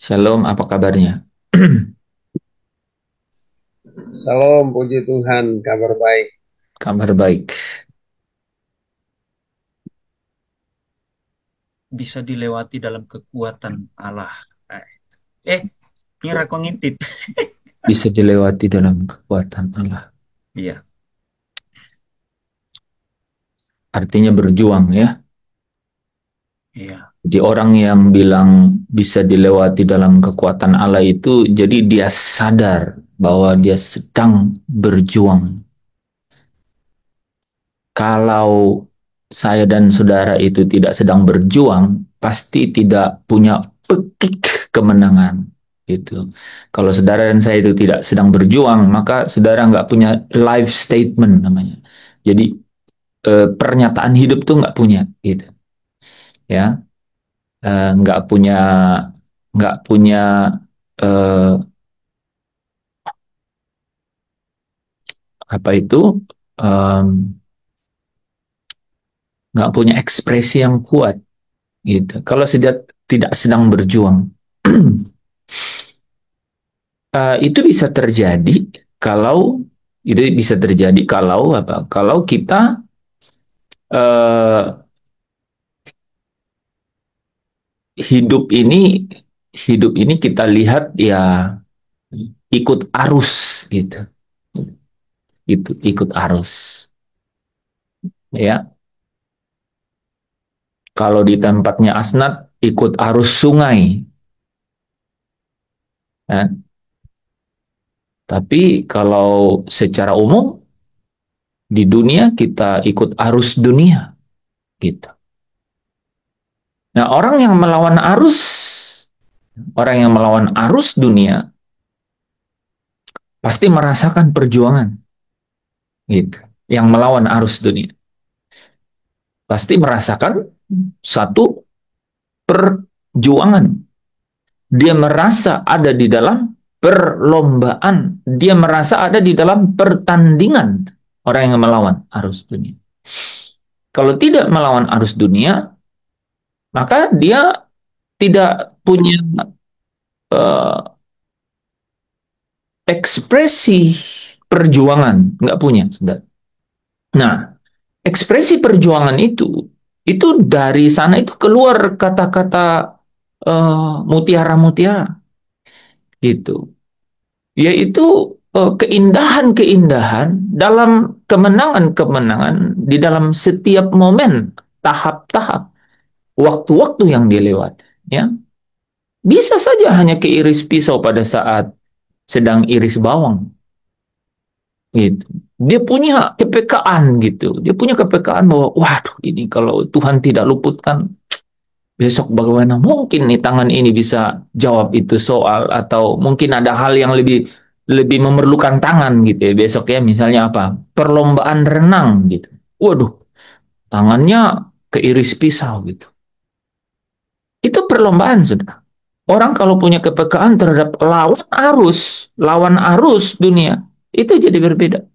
Shalom, apa kabarnya? Salam, puji Tuhan, kabar baik. Kabar baik. Bisa dilewati dalam kekuatan Allah. Eh, ngira kok ngintip. Bisa dilewati dalam kekuatan Allah. Iya, Artinya berjuang ya. iya, Jadi orang yang bilang bisa dilewati dalam kekuatan Allah itu, jadi dia sadar bahwa dia sedang berjuang. Kalau saya dan saudara itu tidak sedang berjuang, pasti tidak punya petik kemenangan. Gitu. Kalau saudara dan saya itu tidak sedang berjuang, maka saudara nggak punya life statement namanya. Jadi pernyataan hidup tuh nggak punya, gitu. Ya, nggak punya, nggak punya eh, apa itu, em, nggak punya ekspresi yang kuat, gitu. Kalau tidak sedang berjuang. Itu bisa terjadi kalau apa? Kalau kita uh, hidup ini hidup ini kita lihat ya ikut arus gitu. Itu ikut arus. Ya, kalau di tempatnya Asnat ikut arus sungai, ya. Tapi kalau secara umum di dunia kita ikut arus dunia gitu. Nah, orang yang melawan arus dunia pasti merasakan perjuangan gitu. Yang melawan arus dunia pasti merasakan satu perjuangan. Dia merasa ada di dalam perlombaan, dia merasa ada di dalam pertandingan. Orang yang melawan arus dunia. Kalau tidak melawan arus dunia, maka dia tidak punya uh, ekspresi perjuangan, nggak punya, sudah. Nah, ekspresi perjuangan itu dari sana itu keluar kata-kata mutiara-mutiara gitu, yaitu keindahan-keindahan dalam kemenangan-kemenangan di dalam setiap momen, tahap-tahap, waktu-waktu yang dilewati. Ya, bisa saja hanya keiris pisau pada saat sedang iris bawang, gitu. Dia punya kepekaan gitu. Dia punya kepekaan bahwa, waduh, ini kalau Tuhan tidak luputkan, besok bagaimana mungkin nih tangan ini bisa jawab itu soal, atau mungkin ada hal yang lebih lebih memerlukan tangan gitu ya besok ya, misalnya apa? Perlombaan renang gitu. Waduh, tangannya keiris pisau gitu. Itu perlombaan sudah. Orang kalau punya kepekaan terhadap lawan arus dunia, itu jadi berbeda.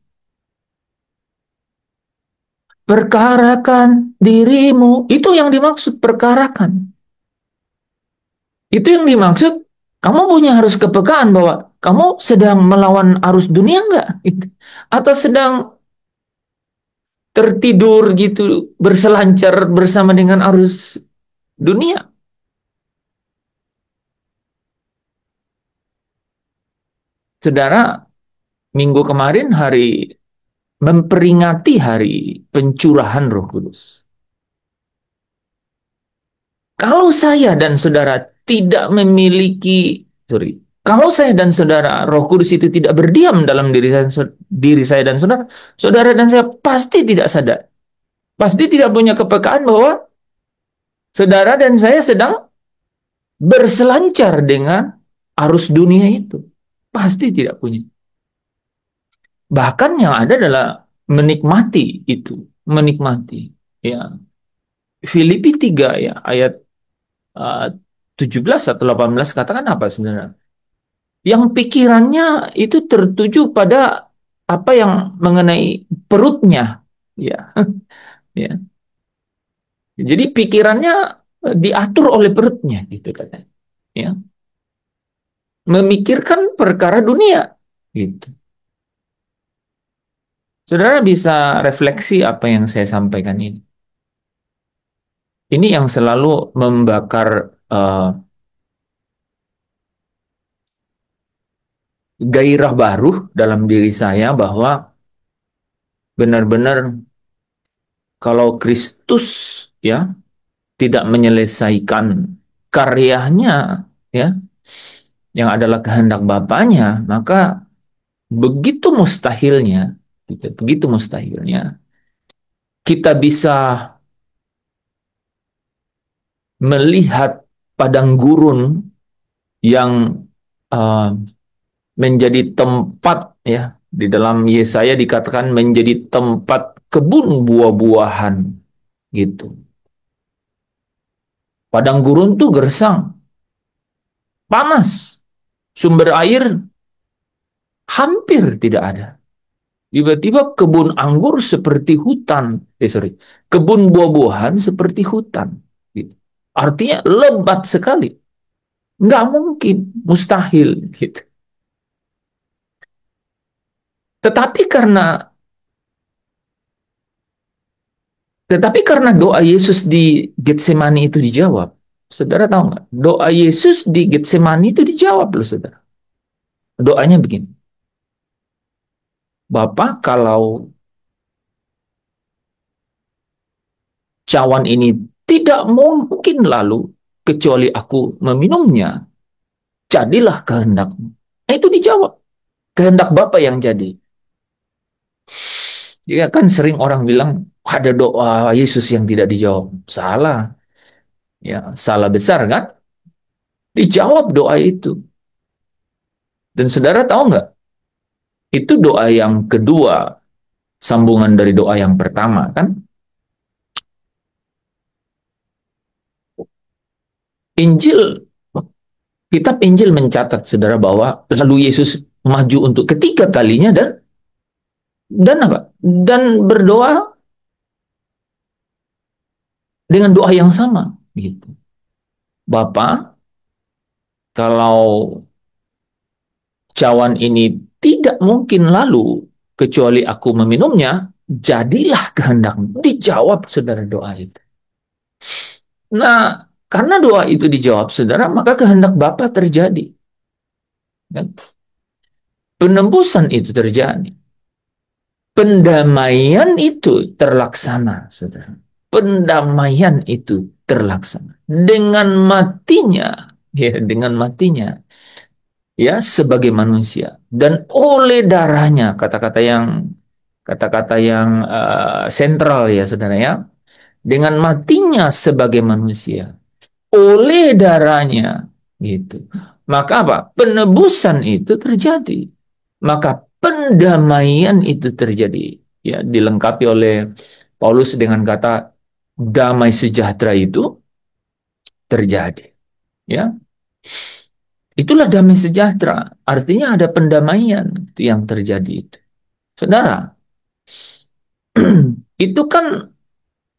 Perkarakan dirimu, itu yang dimaksud perkarakan. Itu yang dimaksud, kamu punya harus kepekaan bahwa kamu sedang melawan arus dunia enggak? Atau sedang tertidur gitu, berselancar bersama dengan arus dunia. Saudara, minggu kemarin memperingati hari pencurahan Roh Kudus. Kalau saya dan saudara tidak memiliki, sorry, kalau saya dan saudara Roh Kudus itu tidak berdiam dalam diri saya dan saudara, saudara dan saya pasti tidak sadar, pasti tidak punya kepekaan bahwa saudara dan saya sedang berselancar dengan arus dunia itu. Pasti tidak punya. Bahkan yang ada adalah menikmati itu, menikmati. Ya, Filipi 3 ya, ayat uh, 17 atau 18 katakan apa sebenarnya? Yang pikirannya itu tertuju pada apa yang mengenai perutnya, ya, ya. Jadi pikirannya diatur oleh perutnya, gitu katanya. Ya. memikirkan perkara dunia. Gitu. Saudara bisa refleksi apa yang saya sampaikan ini. Ini yang selalu membakar gairah baru dalam diri saya bahwa benar-benar kalau Kristus ya tidak menyelesaikan karyanya ya yang adalah kehendak Bapaknya, maka begitu mustahilnya, gitu, begitu mustahilnya kita bisa melihat padang gurun yang uh, menjadi tempat ya di dalam Yesaya dikatakan menjadi tempat kebun buah-buahan gitu. Padang gurun tuh gersang, panas, sumber air hampir tidak ada. Tiba-tiba kebun anggur seperti hutan, kebun buah-buahan seperti hutan. Gitu. Artinya lebat sekali, nggak mungkin, mustahil. Gitu. Tetapi karena Tetapi karena doa Yesus di Getsemani itu dijawab, saudara tahu nggak? Doa Yesus di Getsemani itu dijawab loh, saudara. Doanya begini, Bapa, kalau cawan ini tidak mungkin lalu kecuali aku meminumnya, jadilah kehendakmu. Nah, itu dijawab, kehendak Bapa yang jadi. Ya kan sering orang bilang ada doa Yesus yang tidak dijawab. Salah, ya salah besar kan? Dijawab doa itu. Dan saudara tahu nggak? Itu doa yang kedua, sambungan dari doa yang pertama kan. Injil, kitab Injil mencatat saudara bahwa lalu Yesus maju untuk ketiga kalinya dan apa? Dan berdoa dengan doa yang sama gitu. Bapa, kalau cawan ini tidak mungkin lalu kecuali aku meminumnya, jadilah kehendakmu. Dijawab saudara doa itu. Nah, karena doa itu dijawab saudara, maka kehendak Bapa terjadi. Kan? Penembusan itu terjadi. Pendamaian itu terlaksana, saudara. Pendamaian itu terlaksana. Dengan matinya, ya, dengan matinya, ya, sebagai manusia. Dan oleh darahnya, kata-kata yang sentral ya, saudara ya. Dengan matinya sebagai manusia. Oleh darahnya, gitu. Maka apa? Penebusan itu terjadi. Maka pendamaian itu terjadi. Ya, dilengkapi oleh Paulus dengan kata damai sejahtera itu terjadi. Ya, itulah damai sejahtera. Artinya ada pendamaian itu yang terjadi itu. Saudara, itu kan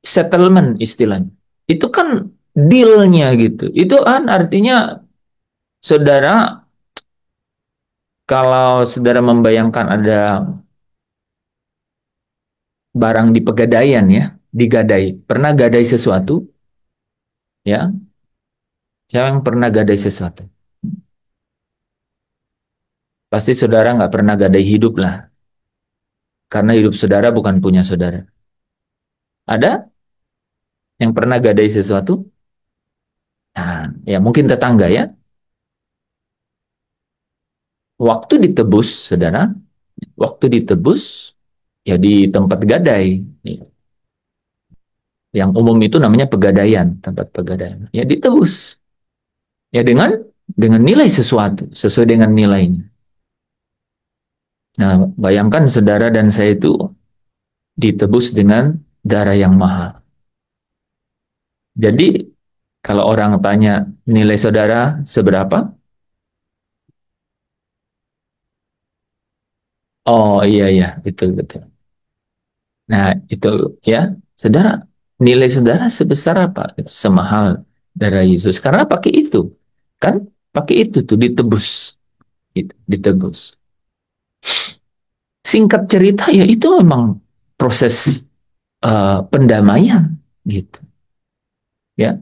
settlement istilahnya. Itu kan dealnya gitu. Itu kan artinya saudara, kalau saudara membayangkan ada barang di pegadaian ya, digadai. Pernah gadai sesuatu? Ya, siapa yang pernah gadai sesuatu? Pasti saudara nggak pernah gadai hidup lah. Karena hidup saudara bukan punya saudara. Ada yang pernah gadai sesuatu? Nah, ya mungkin tetangga ya. Waktu ditebus, saudara, waktu ditebus, ya di tempat gadai. Yang umum itu namanya pegadaian, tempat pegadaian. Ya ditebus. Ya dengan nilai sesuatu, sesuai dengan nilainya. Nah, bayangkan saudara dan saya itu ditebus dengan darah yang mahal. Jadi, kalau orang tanya nilai saudara seberapa? Oh iya, iya, betul, betul. Nah, itu ya, saudara, nilai saudara sebesar apa? Semahal darah Yesus. Karena pakai itu. Kan pakai itu tuh ditebus. gitu, ditebus. Singkat cerita ya itu memang proses pendamaian gitu ya.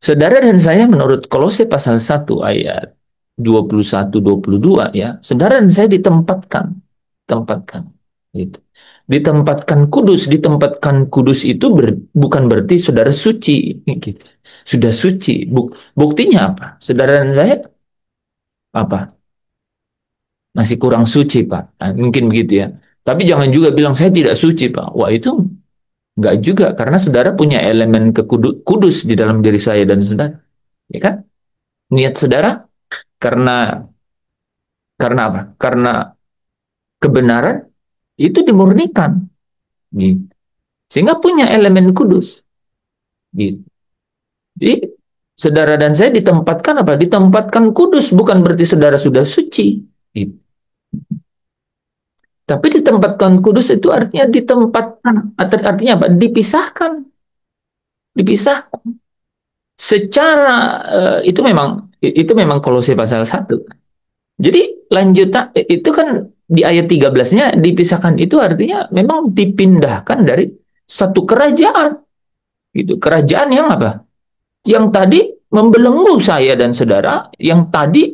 Saudara dan saya menurut Kolose pasal 1 ayat 21-22 ya, saudara dan saya ditempatkan gitu. Ditempatkan kudus itu bukan berarti saudara suci gitu. Sudah suci. Buktinya apa? Saudara dan saya apa? Masih kurang suci, Pak. Nah, mungkin begitu ya. Tapi jangan juga bilang saya tidak suci, Pak. Wah, itu enggak juga karena saudara punya elemen kudus di dalam diri saya dan saudara, ya kan? Niat saudara karena karena apa? Karena kebenaran itu dimurnikan, gitu. Sehingga punya elemen kudus, gitu. Jadi saudara dan saya ditempatkan apa? Ditempatkan kudus bukan berarti saudara sudah suci, gitu. Tapi ditempatkan kudus itu artinya ditempatkan, artinya apa? Dipisahkan. Secara itu memang Kolose pasal 1. Jadi lanjutan itu kan di ayat 13-nya dipisahkan itu artinya memang dipindahkan dari satu kerajaan gitu. Kerajaan yang apa? Yang tadi membelenggu saya dan saudara, yang tadi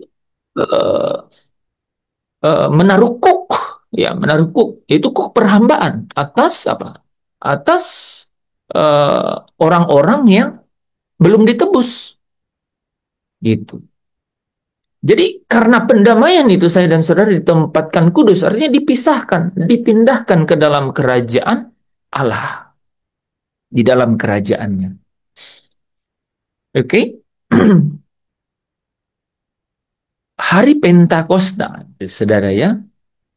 uh, menaruh kuk ya, menaruh kuk. Itu kuk perhambaan atas apa? Atas orang-orang yang belum ditebus gitu. Jadi karena pendamaian itu saya dan saudara ditempatkan kudus, artinya dipisahkan, dipindahkan ke dalam kerajaan Allah, di dalam kerajaannya. Oke? Okay? Hari Pentakosta, saudara ya,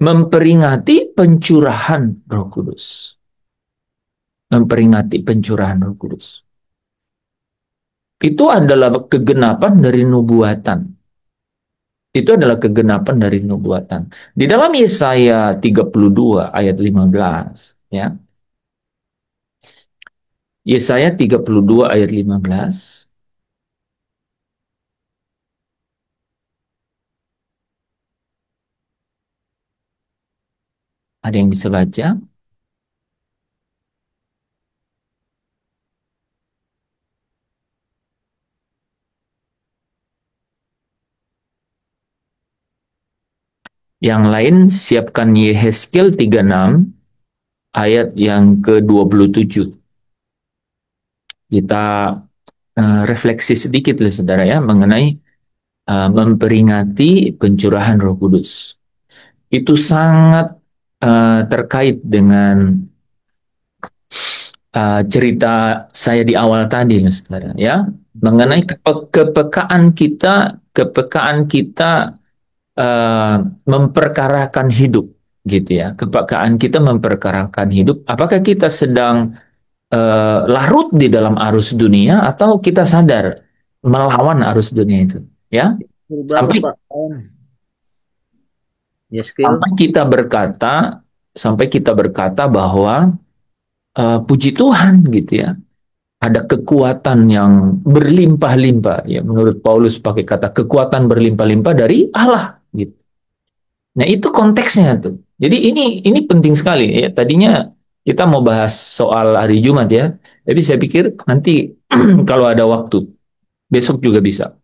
memperingati pencurahan Roh Kudus. Memperingati pencurahan Roh Kudus. Itu adalah kegenapan dari nubuatan. Itu adalah kegenapan dari nubuatan. Di dalam Yesaya 32 ayat 15, ya. Yesaya 32 ayat 15. Ada yang bisa baca? Yang lain siapkan Yehezkiel 36 ayat yang ke-27. Kita refleksi sedikit loh saudara ya mengenai memperingati pencurahan Roh Kudus. Itu sangat terkait dengan cerita saya di awal tadi loh saudara ya, mengenai kepekaan kita memperkarakan hidup gitu ya. Kepekaan kita memperkarakan hidup. Apakah kita sedang larut di dalam arus dunia atau kita sadar melawan arus dunia itu ya, Berapa sampai Pak? Ya skill. sampai kita berkata bahwa puji Tuhan gitu ya, ada kekuatan yang berlimpah-limpah ya, menurut Paulus pakai kata kekuatan berlimpah-limpah dari Allah gitu. Nah, itu konteksnya tuh. Jadi ini penting sekali ya. Tadinya kita mau bahas soal hari Jumat ya. Tapi saya pikir nanti kalau ada waktu besok juga bisa.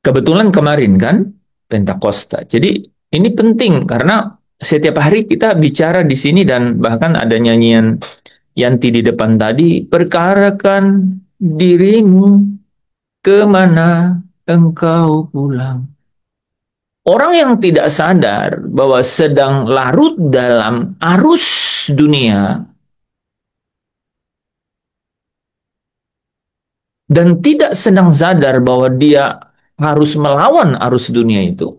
Kebetulan kemarin kan Pentakosta. Jadi ini penting karena setiap hari kita bicara di sini dan bahkan ada nyanyian Yanti di depan tadi, perkarakan dirimu kemana engkau pulang. Orang yang tidak sadar bahwa sedang larut dalam arus dunia dan tidak sedang sadar bahwa dia harus melawan arus dunia itu,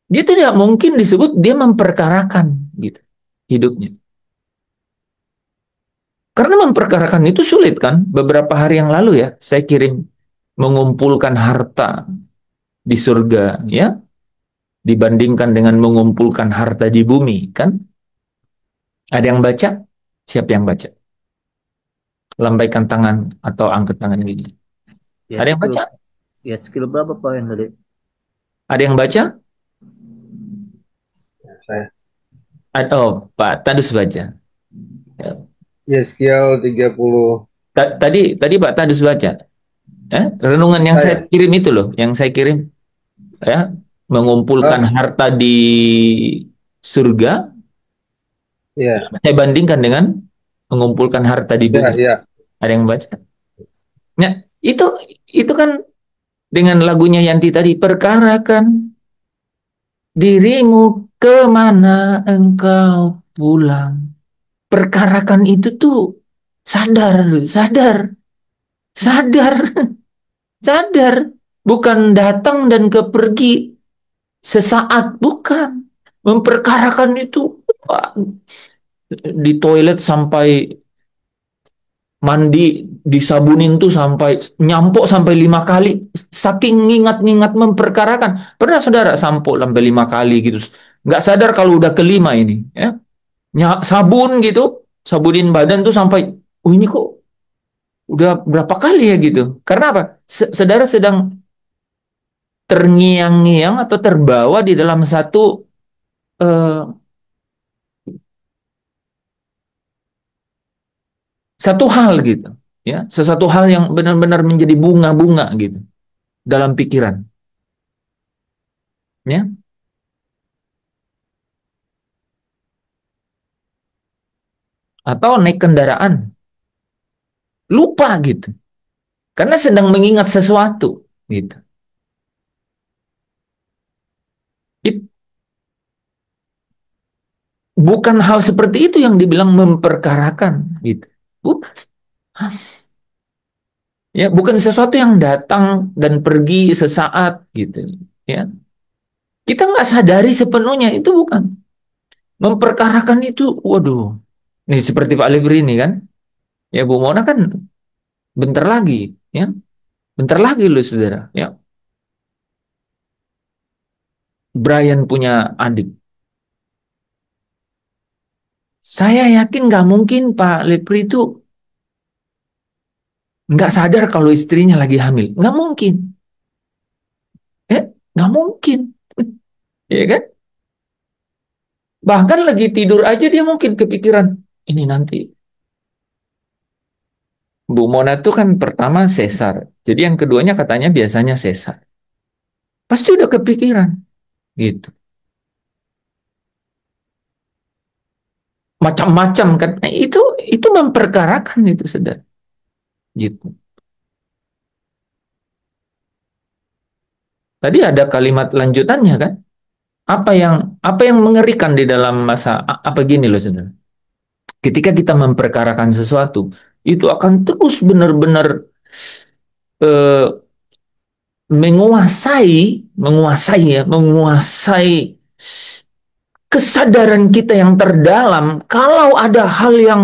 dia tidak mungkin disebut dia memperkarakan gitu hidupnya. Karena memperkarakan itu sulit kan? Beberapa hari yang lalu ya, saya kirim mengumpulkan harta di surga ya, dibandingkan dengan mengumpulkan harta di bumi kan? Ada yang baca? Siapa yang baca? Lambaikan tangan atau angkat tangan gini. Ya Ada yang skill. baca? Ya skill berapa Pak yang tadi? Ada yang baca? Ya, saya. Oh, Pak Tadus baca. Ya. Yeskiel 30. Tadi Pak Tadus baca. Renungan yang saya Saya. kirim itu loh, yang saya kirim, ya, mengumpulkan Oh, harta di surga, ya, saya bandingkan dengan mengumpulkan harta di ya, bumi. ya. Ada yang baca? Ya, itu kan dengan lagunya Yanti tadi, perkarakan dirimu kemana engkau pulang. Perkarakan itu tuh sadar, sadar, sadar, sadar. Bukan datang dan kepergi sesaat, bukan. Memperkarakan itu wah, di toilet sampai mandi disabunin tuh sampai nyampok sampai 5 kali, saking ngingat-ngingat memperkarakan. Pernah saudara sampo sampai 5 kali gitu, nggak sadar kalau udah kelima ini, ya, sabun gitu, sabunin badan tuh sampai, oh ini kok udah berapa kali ya gitu. Karena apa? Saudara sedang terngiang-ngiang atau terbawa di dalam eh, satu hal gitu, ya, sesuatu hal yang benar-benar menjadi bunga-bunga gitu dalam pikiran, ya, atau naik kendaraan lupa gitu karena sedang mengingat sesuatu gitu. It- Bukan hal seperti itu yang dibilang memperkarakan gitu, bukan, ya, bukan sesuatu yang datang dan pergi sesaat gitu, ya, kita nggak sadari sepenuhnya itu bukan memperkarakan itu. Waduh, ini seperti Pak Libri ini kan, ya, Bu Mona kan bentar lagi, ya, bentar lagi loh saudara, ya, Brian punya adik. Saya yakin nggak mungkin Pak Lepri itu nggak sadar kalau istrinya lagi hamil. Nggak mungkin. Nggak mungkin. Ya kan? Bahkan lagi tidur aja dia mungkin kepikiran. Ini nanti. Bu Mona tuh kan pertama sesar. Jadi yang keduanya katanya biasanya sesar. Pasti udah kepikiran. Gitu. Macam-macam kan. Nah, itu memperkarakan itu sedang. Gitu. Tadi ada kalimat lanjutannya kan? Apa yang mengerikan di dalam masa apa gini loh saudara. Ketika kita memperkarakan sesuatu, itu akan terus benar-benar eh, menguasai kesadaran kita yang terdalam. Kalau ada hal yang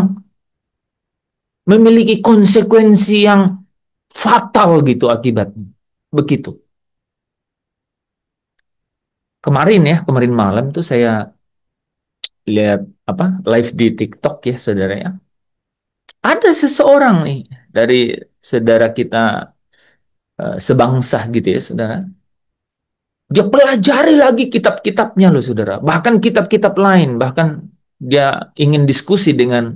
memiliki konsekuensi yang fatal gitu akibatnya, begitu. Kemarin malam tuh saya lihat apa live di TikTok ya saudara ya. Ada seseorang nih dari saudara kita sebangsa gitu ya saudara. Dia pelajari lagi kitab-kitabnya loh saudara. Bahkan kitab-kitab lain. Bahkan dia ingin diskusi dengan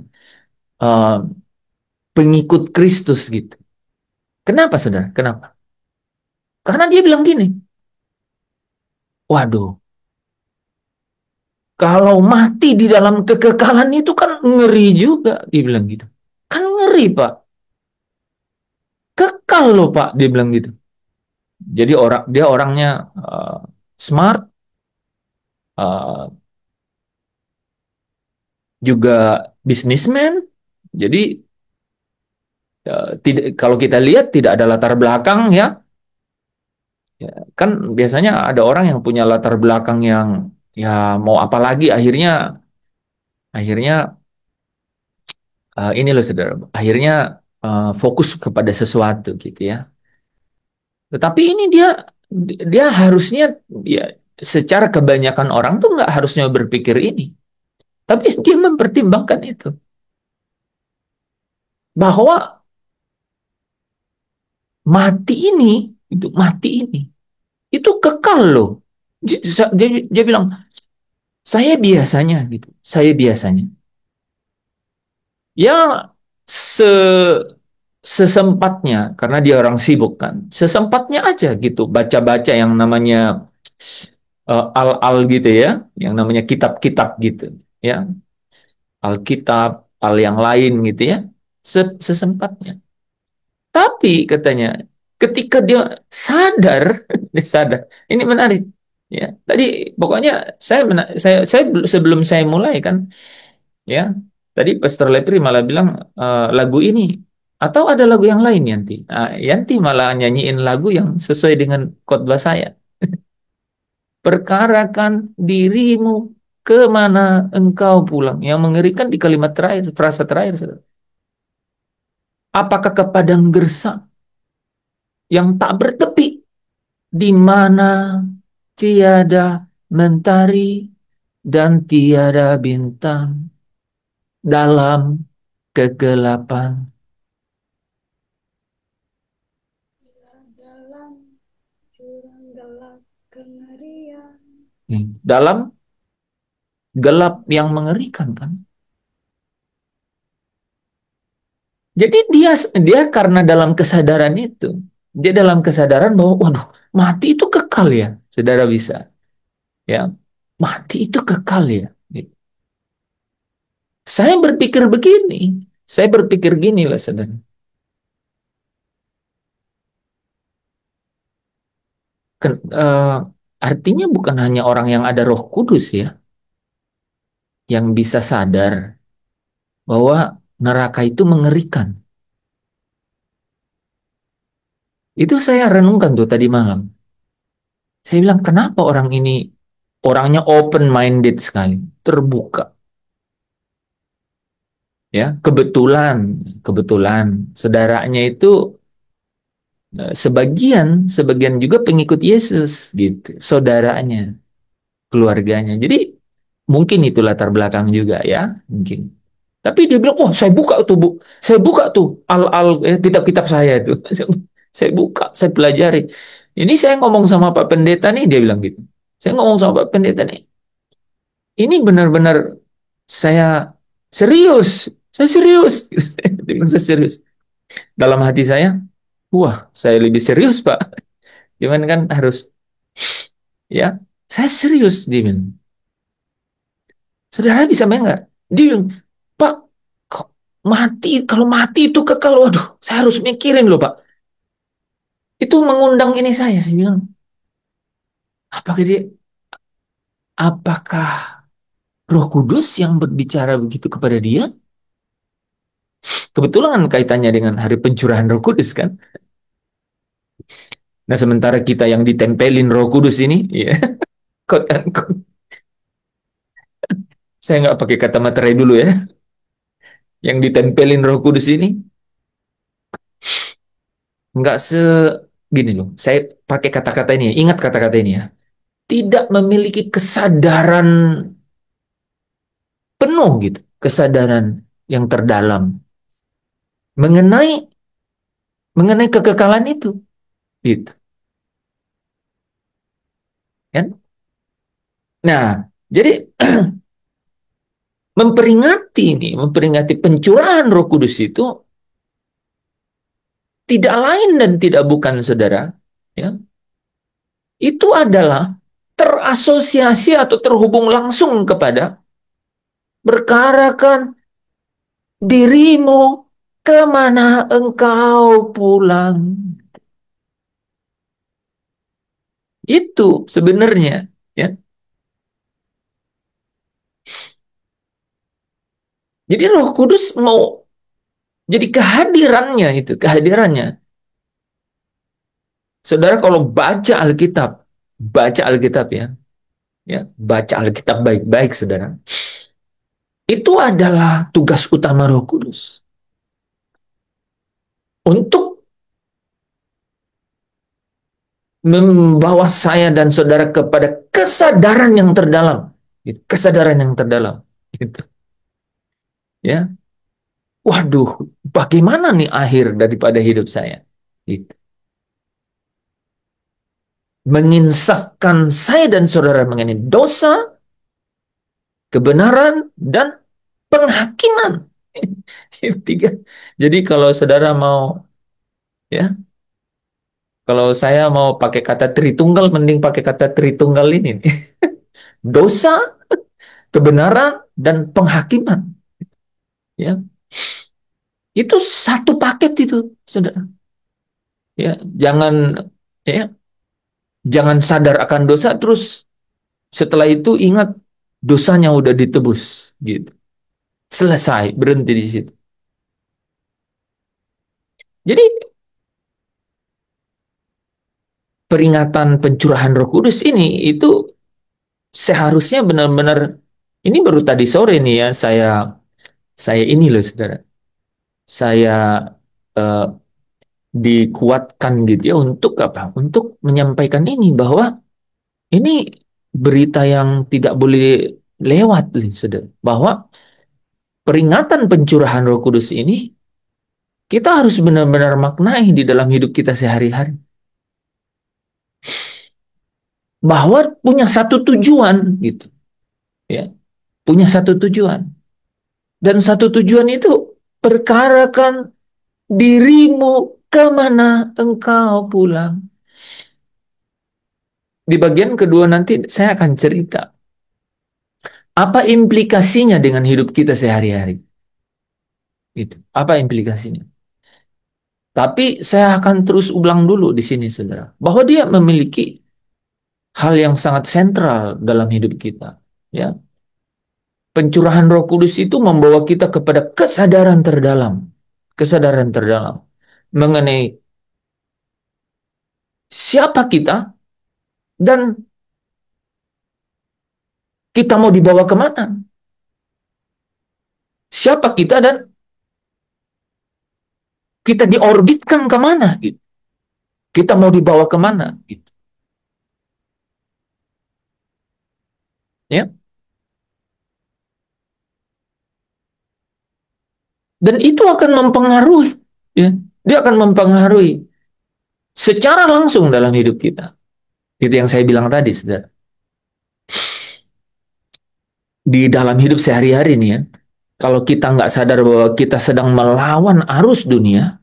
uh, pengikut Kristus gitu. Kenapa saudara? Kenapa? Karena dia bilang gini. Waduh, kalau mati di dalam kekekalan itu kan ngeri juga. Dia bilang gitu. Kan ngeri Pak. Kekal loh Pak. Dia bilang gitu. Jadi dia orangnya smart. uh, Juga bisnismen. Jadi tidak, kalau kita lihat tidak ada latar belakang ya. Ya, kan biasanya ada orang yang punya latar belakang yang ya mau apa lagi akhirnya ini loh saudara, akhirnya fokus kepada sesuatu gitu ya. Tetapi ini dia harusnya ya secara kebanyakan orang tuh nggak harusnya berpikir ini, tapi dia mempertimbangkan itu bahwa mati ini itu kekal loh. Dia bilang, saya biasanya, ya se sesempatnya, karena dia orang sibuk kan, sesempatnya aja gitu, baca-baca yang namanya al-al gitu ya, yang namanya kitab-kitab gitu, ya, Alkitab, al yang lain gitu ya, sesempatnya. Tapi katanya, ketika dia sadar, dia sadar, ini menarik, ya. Tadi pokoknya sebelum saya mulai kan, ya. Tadi Pastor Lepri malah bilang lagu ini atau ada lagu yang lain Yanti. Nah, Yanti malah nyanyiin lagu yang sesuai dengan khotbah saya. Perkarakan dirimu kemana engkau pulang. Yang mengerikan di kalimat terakhir, frasa terakhir, saudara. Apakah ke padang gersang yang tak bertepi, di mana tiada mentari dan tiada bintang dalam kegelapan. Dalam jurang gelap kengerian. Dalam gelap yang mengerikan kan. Jadi dia karena dalam kesadaran itu, dia dalam kesadaran bahwa waduh, mati itu kekal ya, saudara bisa. Ya, mati itu kekal ya. Saya berpikir begini, saya berpikir gini lah saudara. Artinya bukan hanya orang yang ada Roh Kudus ya, yang bisa sadar bahwa neraka itu mengerikan. Itu saya renungkan tuh tadi malam. Saya bilang, kenapa orang ini orangnya open-minded sekali, terbuka. Ya, kebetulan saudaranya itu sebagian juga pengikut Yesus gitu, saudaranya, keluarganya. Jadi mungkin itu latar belakang juga ya, mungkin. Tapi dia bilang, oh saya buka tuh Bu, saya buka tuh kitab-kitab saya itu, saya buka, saya pelajari. Ini saya ngomong sama Pak Pendeta nih, dia bilang gitu. Saya ngomong sama Pak Pendeta nih, ini benar-benar saya serius, saya serius. Dia bilang, saya serius. Dalam hati saya, wah, saya lebih serius, Pak. Cuman kan harus, ya, saya serius, dia bilang. Saudara bisa main nggak? Dia bilang, Pak, kok mati, kalau mati itu kekal, waduh, saya harus mikirin loh, Pak. Itu mengundang ini saya bilang, apakah dia, apakah Roh Kudus yang berbicara begitu kepada dia? Kebetulan kaitannya dengan hari pencurahan Roh Kudus kan? Nah, sementara kita yang ditempelin Roh Kudus ini, ya, quote unquote, saya nggak pakai kata materai dulu ya, yang ditempelin Roh Kudus ini nggak gini loh. Saya pakai kata-kata ini ya, ingat kata-kata ini ya. Tidak memiliki kesadaran penuh gitu, kesadaran yang terdalam mengenai mengenai kekekalan itu, gitu, kan? Nah, jadi memperingati pencurahan Roh Kudus itu tidak lain dan tidak bukan, saudara, ya, itu adalah terasosiasi atau terhubung langsung kepada berkarakan dirimu kemana engkau pulang. Itu sebenarnya, ya. Jadi Roh Kudus mau jadi kehadirannya. Saudara kalau baca Alkitab ya, baca Alkitab baik-baik, saudara. Itu adalah tugas utama Roh Kudus untuk membawa saya dan saudara kepada kesadaran yang terdalam, gitu. Kesadaran yang terdalam, gitu. Ya, waduh, bagaimana nih akhir daripada hidup saya? Gitu. menginsafkan saya dan saudara mengenai dosa, kebenaran, dan penghakiman. Tiga. Jadi kalau saudara mau, ya, kalau saya mau pakai kata Tritunggal, mending pakai kata Tritunggal ini. Dosa, kebenaran, dan penghakiman. Ya, itu satu paket itu, saudara. Ya, ya, jangan sadar akan dosa terus setelah itu ingat dosanya udah ditebus, gitu. Selesai, berhenti di situ. Jadi peringatan pencurahan Roh Kudus ini itu seharusnya benar-benar, ini baru tadi sore nih ya saya ini loh saudara, saya eh, dikuatkan gitu ya untuk apa? Untuk menyampaikan ini bahwa ini berita yang tidak boleh lewat nih saudara, bahwa peringatan pencurahan Roh Kudus ini kita harus benar-benar maknai di dalam hidup kita sehari-hari, bahwa punya satu tujuan gitu ya, punya satu tujuan. Dan satu tujuan itu, perkarakan dirimu kemana engkau pulang. Di bagian kedua nanti saya akan cerita apa implikasinya dengan hidup kita sehari-hari. Itu apa implikasinya. Tapi saya akan terus ulang dulu di sini, saudara, bahwa dia memiliki hal yang sangat sentral dalam hidup kita. Ya, pencurahan Roh Kudus itu membawa kita kepada kesadaran terdalam mengenai siapa kita dan kita mau dibawa kemana. Siapa kita dan kita diorbitkan kemana. Gitu. Kita mau dibawa kemana. Gitu. Ya. Dan itu akan mempengaruhi. Ya. Dia akan mempengaruhi secara langsung dalam hidup kita. Itu yang saya bilang tadi, saudara. Di dalam hidup sehari-hari nih ya, kalau kita nggak sadar bahwa kita sedang melawan arus dunia,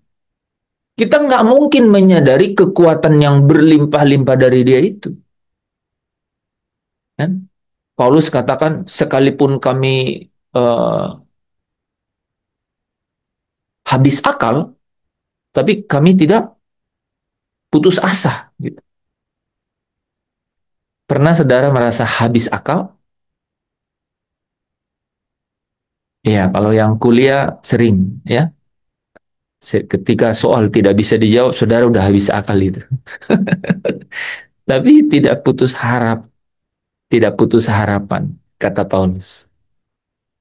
kita nggak mungkin menyadari kekuatan yang berlimpah-limpah dari dia itu. Kan? Paulus katakan, sekalipun kami habis akal, tapi kami tidak putus asa. Gitu. Pernah saudara merasa habis akal? Ya, kalau yang kuliah sering, ya. Ketika soal tidak bisa dijawab, saudara udah habis akal itu. Tapi tidak putus harapan, kata Paulus.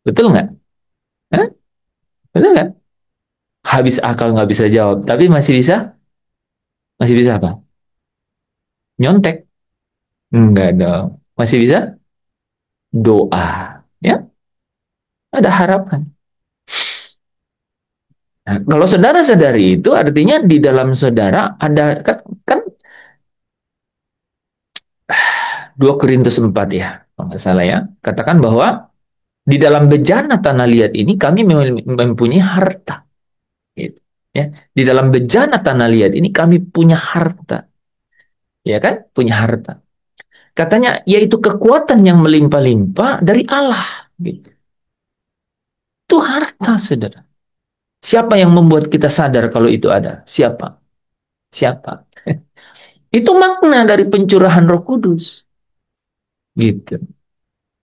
Betul nggak? Hah? Betul nggak? Habis akal nggak bisa jawab, tapi masih bisa apa? Nyontek? Enggak dong. Masih bisa doa, ya? Ada harapan. Nah, kalau saudara sadari itu artinya di dalam saudara ada kan 2 Korintus 4 ya, kalau nggak salah ya. Katakan bahwa di dalam bejana tanah liat ini kami mempunyai harta. Gitu, ya. Di dalam bejana tanah liat ini kami punya harta. Ya kan? Punya harta. Katanya yaitu kekuatan yang melimpah-limpah dari Allah. Gitu. Itu harta, saudara. Siapa yang membuat kita sadar kalau itu ada? Siapa? Siapa? Itu makna dari pencurahan Roh Kudus. Gitu.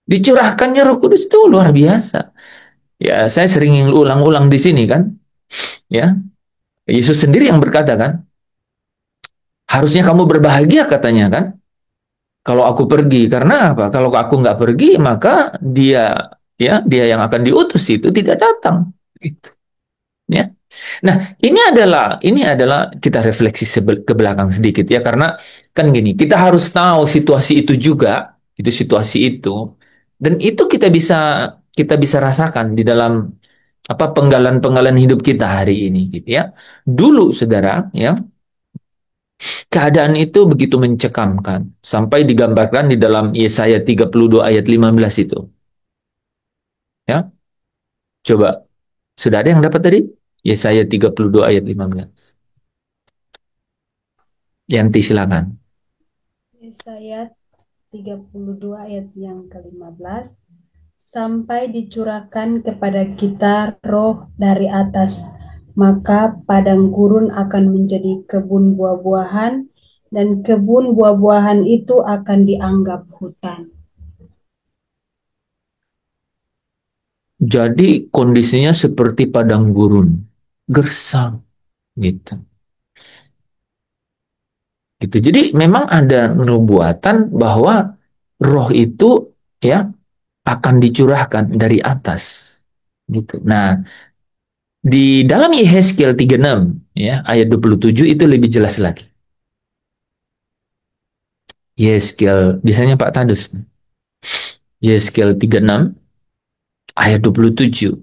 Dicurahkannya Roh Kudus itu luar biasa. Ya, saya sering ulang-ulang di sini kan. Ya, Yesus sendiri yang berkata kan, harusnya kamu berbahagia katanya kan. Kalau aku pergi, karena apa? Kalau aku nggak pergi, maka dia yang akan diutus itu tidak datang. Gitu. Ya. Nah, ini adalah kita refleksi ke belakang sedikit ya, karena kan gini, kita harus tahu situasi itu juga, itu situasi itu, dan itu kita bisa rasakan di dalam apa penggalan-penggalan hidup kita hari ini, gitu ya. Dulu, saudara, ya, Keadaan itu begitu mencekamkan sampai digambarkan di dalam Yesaya 32 ayat 15 itu. Ya, coba. Sudah ada yang dapat tadi? Yesaya 32 ayat 15. Yanti silakan. Yesaya 32 ayat yang ke-15, sampai dicurahkan kepada kita roh dari atas, maka padang gurun akan menjadi kebun buah-buahan, dan kebun buah-buahan itu akan dianggap hutan. Jadi kondisinya seperti padang gurun, gersang gitu. Gitu. Jadi memang ada nubuatan bahwa roh itu ya akan dicurahkan dari atas. Gitu. Nah, di dalam Yehezkiel 36 ya ayat 27 itu lebih jelas lagi. Yehezkiel, biasanya Pak Tadus. Yehezkiel 36 ayat 27.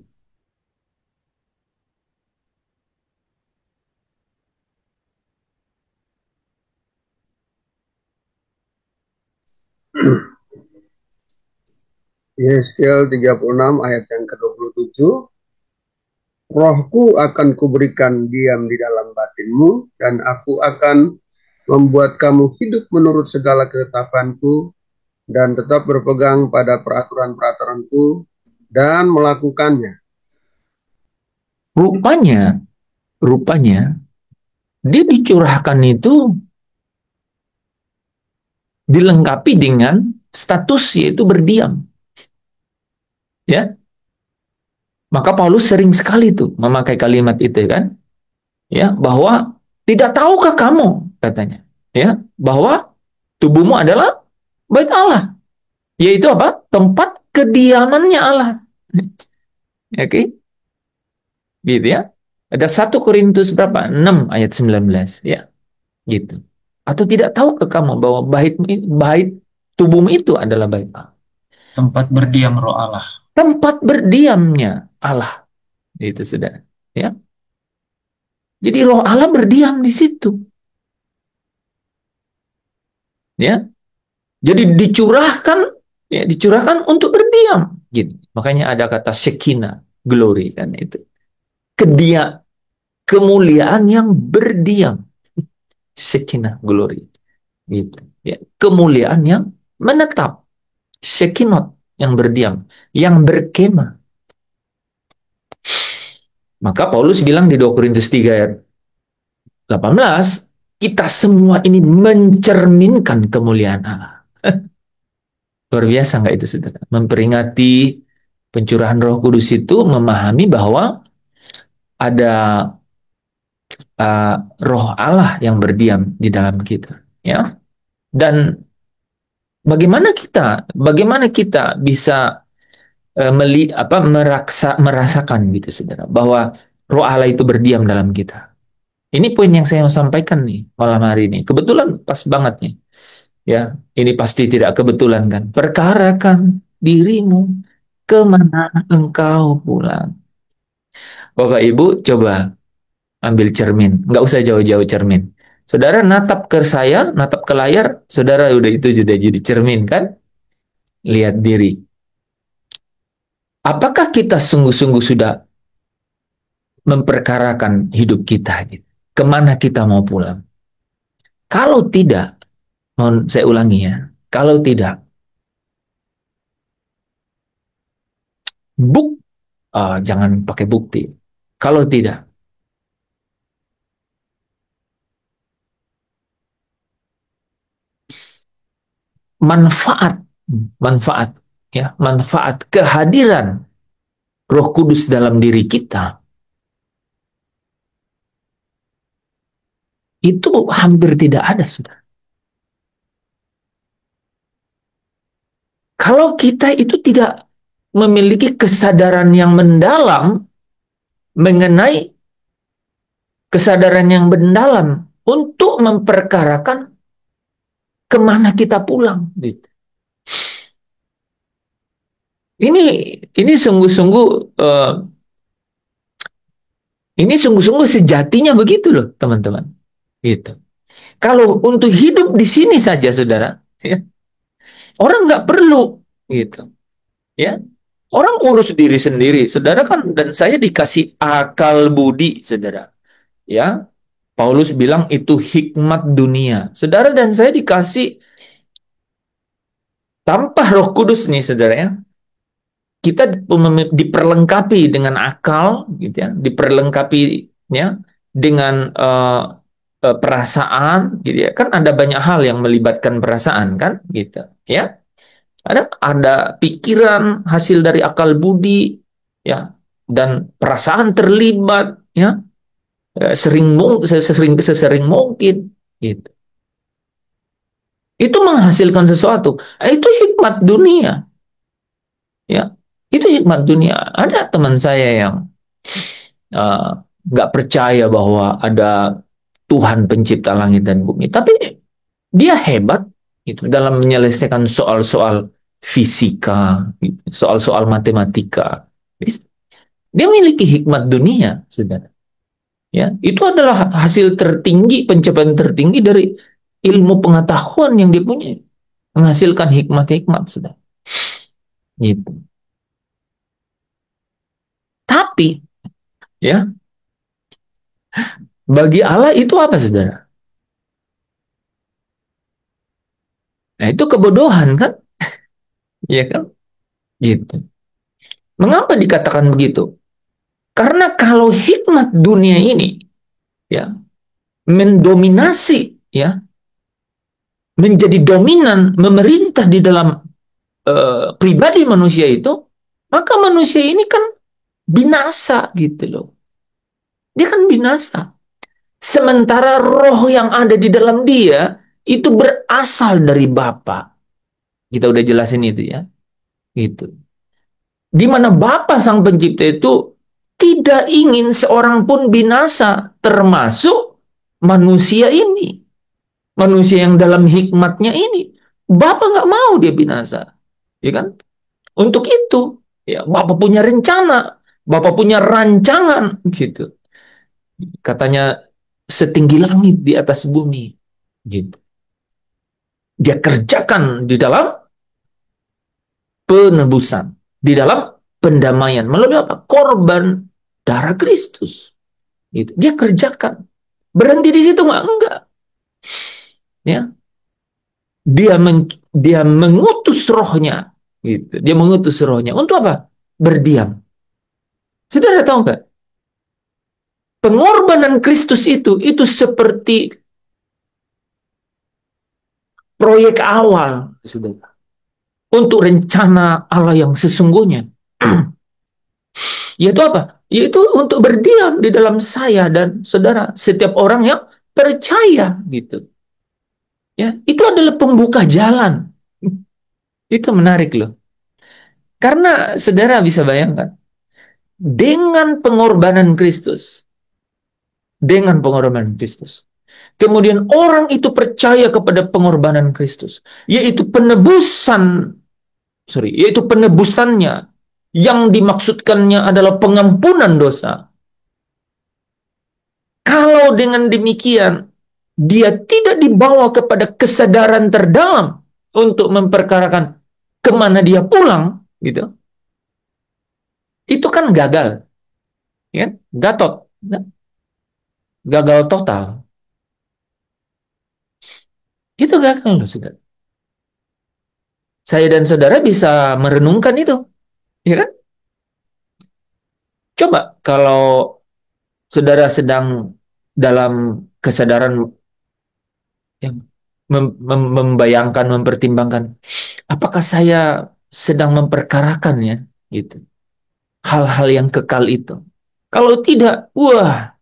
Yeskel 36 ayat yang ke-27. Rohku akan kuberikan diam di dalam batinmu, dan aku akan membuat kamu hidup menurut segala ketetapanku, dan tetap berpegang pada peraturan-peraturanku, dan melakukannya. Rupanya, rupanya dia dicurahkan itu dilengkapi dengan status yaitu berdiam. Ya, maka Paulus sering sekali tuh memakai kalimat itu kan, ya bahwa tidak tahukah kamu katanya, ya bahwa tubuhmu adalah bait Allah, yaitu apa? Tempat kediamannya Allah. Oke, gitu ya. Ada 1 Korintus berapa? 6 ayat 19 ya, gitu. Atau tidak tahu ke kamu bahwa bait tubuhmu itu adalah bait Allah. Tempat berdiam roh Allah. Tempat berdiamnya Allah. Itu sudah, ya. Jadi roh Allah berdiam di situ. Ya. Jadi dicurahkan, ya, dicurahkan untuk berdiam. Gitu. Makanya ada kata Shekinah, glory kan itu. Kemuliaan yang berdiam. Shekinah, glory. Gitu. Ya. Kemuliaan yang menetap. Shekinah yang berdiam, yang berkemah. Maka Paulus bilang di 2 Korintus 3 ayat 18, kita semua ini mencerminkan kemuliaan Allah. Luar biasa nggak itu, saudara? Memperingati pencurahan Roh Kudus itu memahami bahwa ada Roh Allah yang berdiam di dalam kita, ya. Dan bagaimana kita bisa merasakan gitu, saudara, bahwa Roh Allah itu berdiam dalam kita. Ini poin yang saya mau sampaikan nih malam hari ini. Kebetulan pas banget nih. Ya, ini pasti tidak kebetulan kan. Perkarakan dirimu, kemana engkau pulang. Bapak Ibu coba ambil cermin. Nggak usah jauh-jauh cermin. Saudara natap ke saya, natap ke layar, saudara udah itu sudah jadi cermin kan? Lihat diri. Apakah kita sungguh-sungguh sudah memperkarakan hidup kita? Gitu? Kemana kita mau pulang? Kalau tidak, mohon saya ulangi ya. Kalau tidak, jangan pakai bukti. Kalau tidak, manfaat, manfaat, ya, manfaat kehadiran Roh Kudus dalam diri kita itu hampir tidak ada, sudah. Kalau kita itu tidak memiliki kesadaran yang mendalam mengenai kesadaran yang mendalam untuk memperkarakan kemana kita pulang. Gitu. Ini sungguh-sungguh ini sungguh-sungguh sejatinya begitu loh, teman-teman. Gitu. Kalau untuk hidup di sini saja, saudara, ya, orang nggak perlu gitu, ya. Orang urus diri sendiri, saudara kan, dan saya dikasih akal budi, saudara. Ya, Paulus bilang itu hikmat dunia. Saudara dan saya dikasih tanpa Roh Kudus nih, saudara ya. Kita diperlengkapi dengan akal, gitu ya, diperlengkapi ya dengan perasaan, gitu ya. Kan ada banyak hal yang melibatkan perasaan, kan, gitu, ya. Ada pikiran hasil dari akal budi, ya, dan perasaan terlibat, ya, sesering mungkin, gitu. Itu menghasilkan sesuatu. Itu hikmat dunia, ya. Itu hikmat dunia. Ada teman saya yang uh, nggak percaya bahwa ada Tuhan pencipta langit dan bumi, tapi dia hebat gitu dalam menyelesaikan soal-soal fisika, gitu, soal-soal matematika. Dia memiliki hikmat dunia, saudara. Ya, itu adalah hasil tertinggi, pencapaian tertinggi dari ilmu pengetahuan yang dia punya, menghasilkan hikmat-hikmat, saudara. Gitu. Tapi, ya, bagi Allah itu apa, saudara? Nah, itu kebodohan, kan? Iya kan? Gitu. Mengapa dikatakan begitu? Karena kalau hikmat dunia ini, ya, mendominasi, ya, menjadi dominan, memerintah di dalam pribadi manusia itu, maka manusia ini kan binasa, gitu loh. Dia kan binasa. Sementara roh yang ada di dalam dia itu berasal dari Bapa. Kita udah jelasin itu, ya. Gitu. Di mana Bapa Sang Pencipta itu tidak ingin seorang pun binasa, termasuk manusia ini. Manusia yang dalam hikmatnya ini. Bapa nggak mau dia binasa. Ya kan? Untuk itu, ya, Bapa punya rencana, Bapa punya rancangan, gitu. Katanya setinggi langit di atas bumi, gitu. Dia kerjakan di dalam penebusan, di dalam pendamaian melalui apa? Korban darah Kristus. Gitu. Dia kerjakan. Berhenti di situ nggak? Enggak. Ya, dia mengutus rohnya, gitu. Dia mengutus rohnya untuk apa? Berdiam. Saudara tahu nggak? Pengorbanan Kristus itu seperti proyek awal, saudara, untuk rencana Allah yang sesungguhnya. Yaitu apa? Yaitu untuk berdiam di dalam saya dan saudara, setiap orang yang percaya, gitu. Ya, itu adalah pembuka jalan. Itu menarik loh. Karena saudara bisa bayangkan, dengan pengorbanan Kristus, dengan pengorbanan Kristus, kemudian orang itu percaya kepada pengorbanan Kristus, yaitu penebusannya, yang dimaksudkannya adalah pengampunan dosa. Kalau dengan demikian, dia tidak dibawa kepada kesadaran terdalam untuk memperkarakan kemana dia pulang, gitu. Itu kan gagal, ya, gatot, gagal total. Itu gagal loh, saudara. Saya dan saudara bisa merenungkan itu, ya kan? Coba kalau saudara sedang dalam kesadaran yang membayangkan, mempertimbangkan, apakah saya sedang memperkarakan, ya, gitu, hal-hal yang kekal itu. Kalau tidak, wah,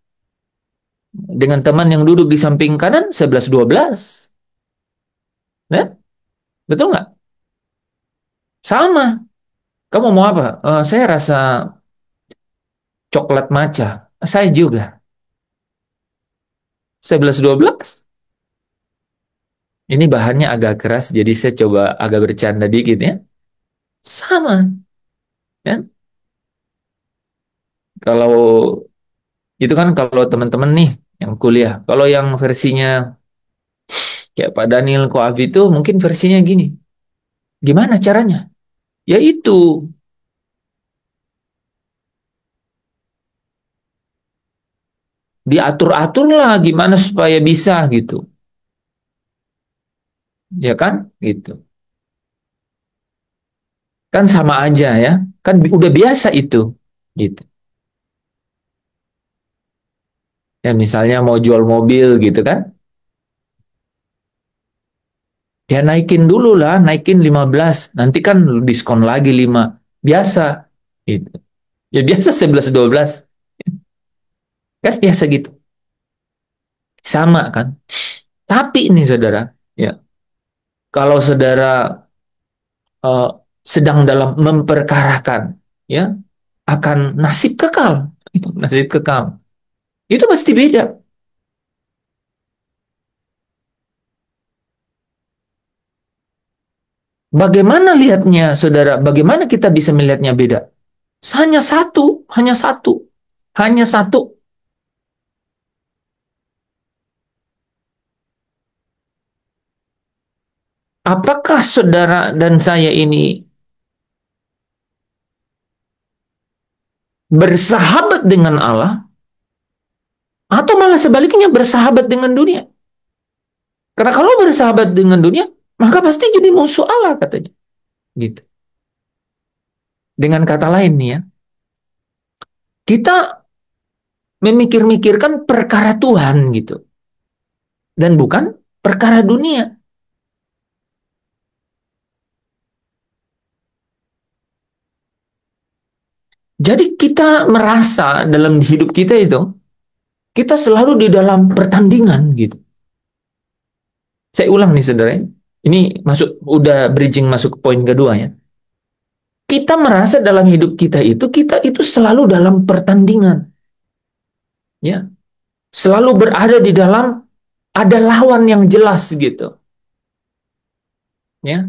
dengan teman yang duduk di samping kanan 11-12, nah, betul nggak? Sama. Kamu mau apa? Saya rasa coklat matcha. Saya juga 11-12. Ini bahannya agak keras, jadi saya coba agak bercanda dikit, ya. Sama, ya. Kalau itu kan kalau teman-teman nih yang kuliah. Kalau yang versinya Kayak Pak Daniel Koaf itu mungkin versinya gini. Gimana caranya? Ya itu. Diatur-atur lah gimana supaya bisa gitu. Ya kan? Gitu. Kan sama aja ya. Kan udah biasa itu. Gitu. Ya misalnya mau jual mobil gitu kan. Ya naikin dulu lah, naikin 15. Nanti kan diskon lagi 5. Biasa. Gitu. Ya biasa 11 12. Kan biasa gitu. Sama kan? Tapi ini saudara, ya kalau saudara eh, sedang dalam memperkarakan, ya akan nasib kekal, nasib kekal. Itu pasti beda. Bagaimana lihatnya, saudara? Bagaimana kita bisa melihatnya beda? Hanya satu, hanya satu, hanya satu. Apakah saudara dan saya ini bersahabat dengan Allah, atau malah sebaliknya bersahabat dengan dunia? Karena kalau bersahabat dengan dunia, maka pasti jadi musuh Allah katanya. Gitu. Dengan kata lain nih ya, kita memikir-mikirkan perkara Tuhan gitu dan bukan perkara dunia. Jadi kita merasa dalam hidup kita itu kita selalu di dalam pertandingan gitu. Saya ulang nih saudara, ini masuk udah bridging masuk ke poin kedua ya. Kita merasa dalam hidup kita itu selalu dalam pertandingan, ya, selalu berada di dalam ada lawan yang jelas gitu, ya.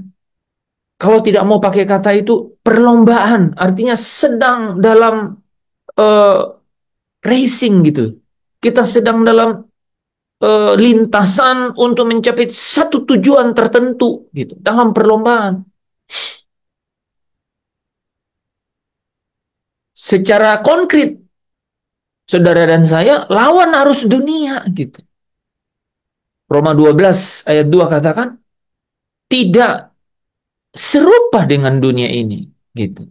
Kalau tidak mau pakai kata itu perlombaan, artinya sedang dalam uh, racing gitu. Kita sedang dalam lintasan untuk mencapai satu tujuan tertentu gitu, dalam perlombaan. Secara konkret, saudara dan saya lawan arus dunia gitu. Roma 12 ayat 2 katakan tidak serupa dengan dunia ini gitu.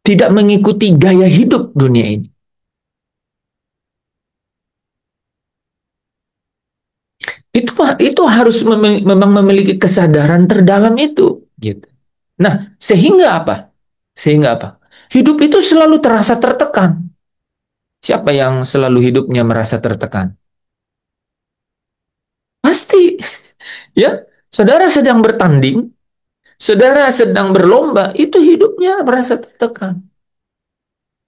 Tidak mengikuti gaya hidup dunia ini. Itu harus memang memiliki kesadaran terdalam itu gitu. Nah, sehingga apa? Sehingga apa? Hidup itu selalu terasa tertekan. Siapa yang selalu hidupnya merasa tertekan? Pasti ya, saudara sedang bertanding, saudara sedang berlomba, itu hidupnya merasa tertekan.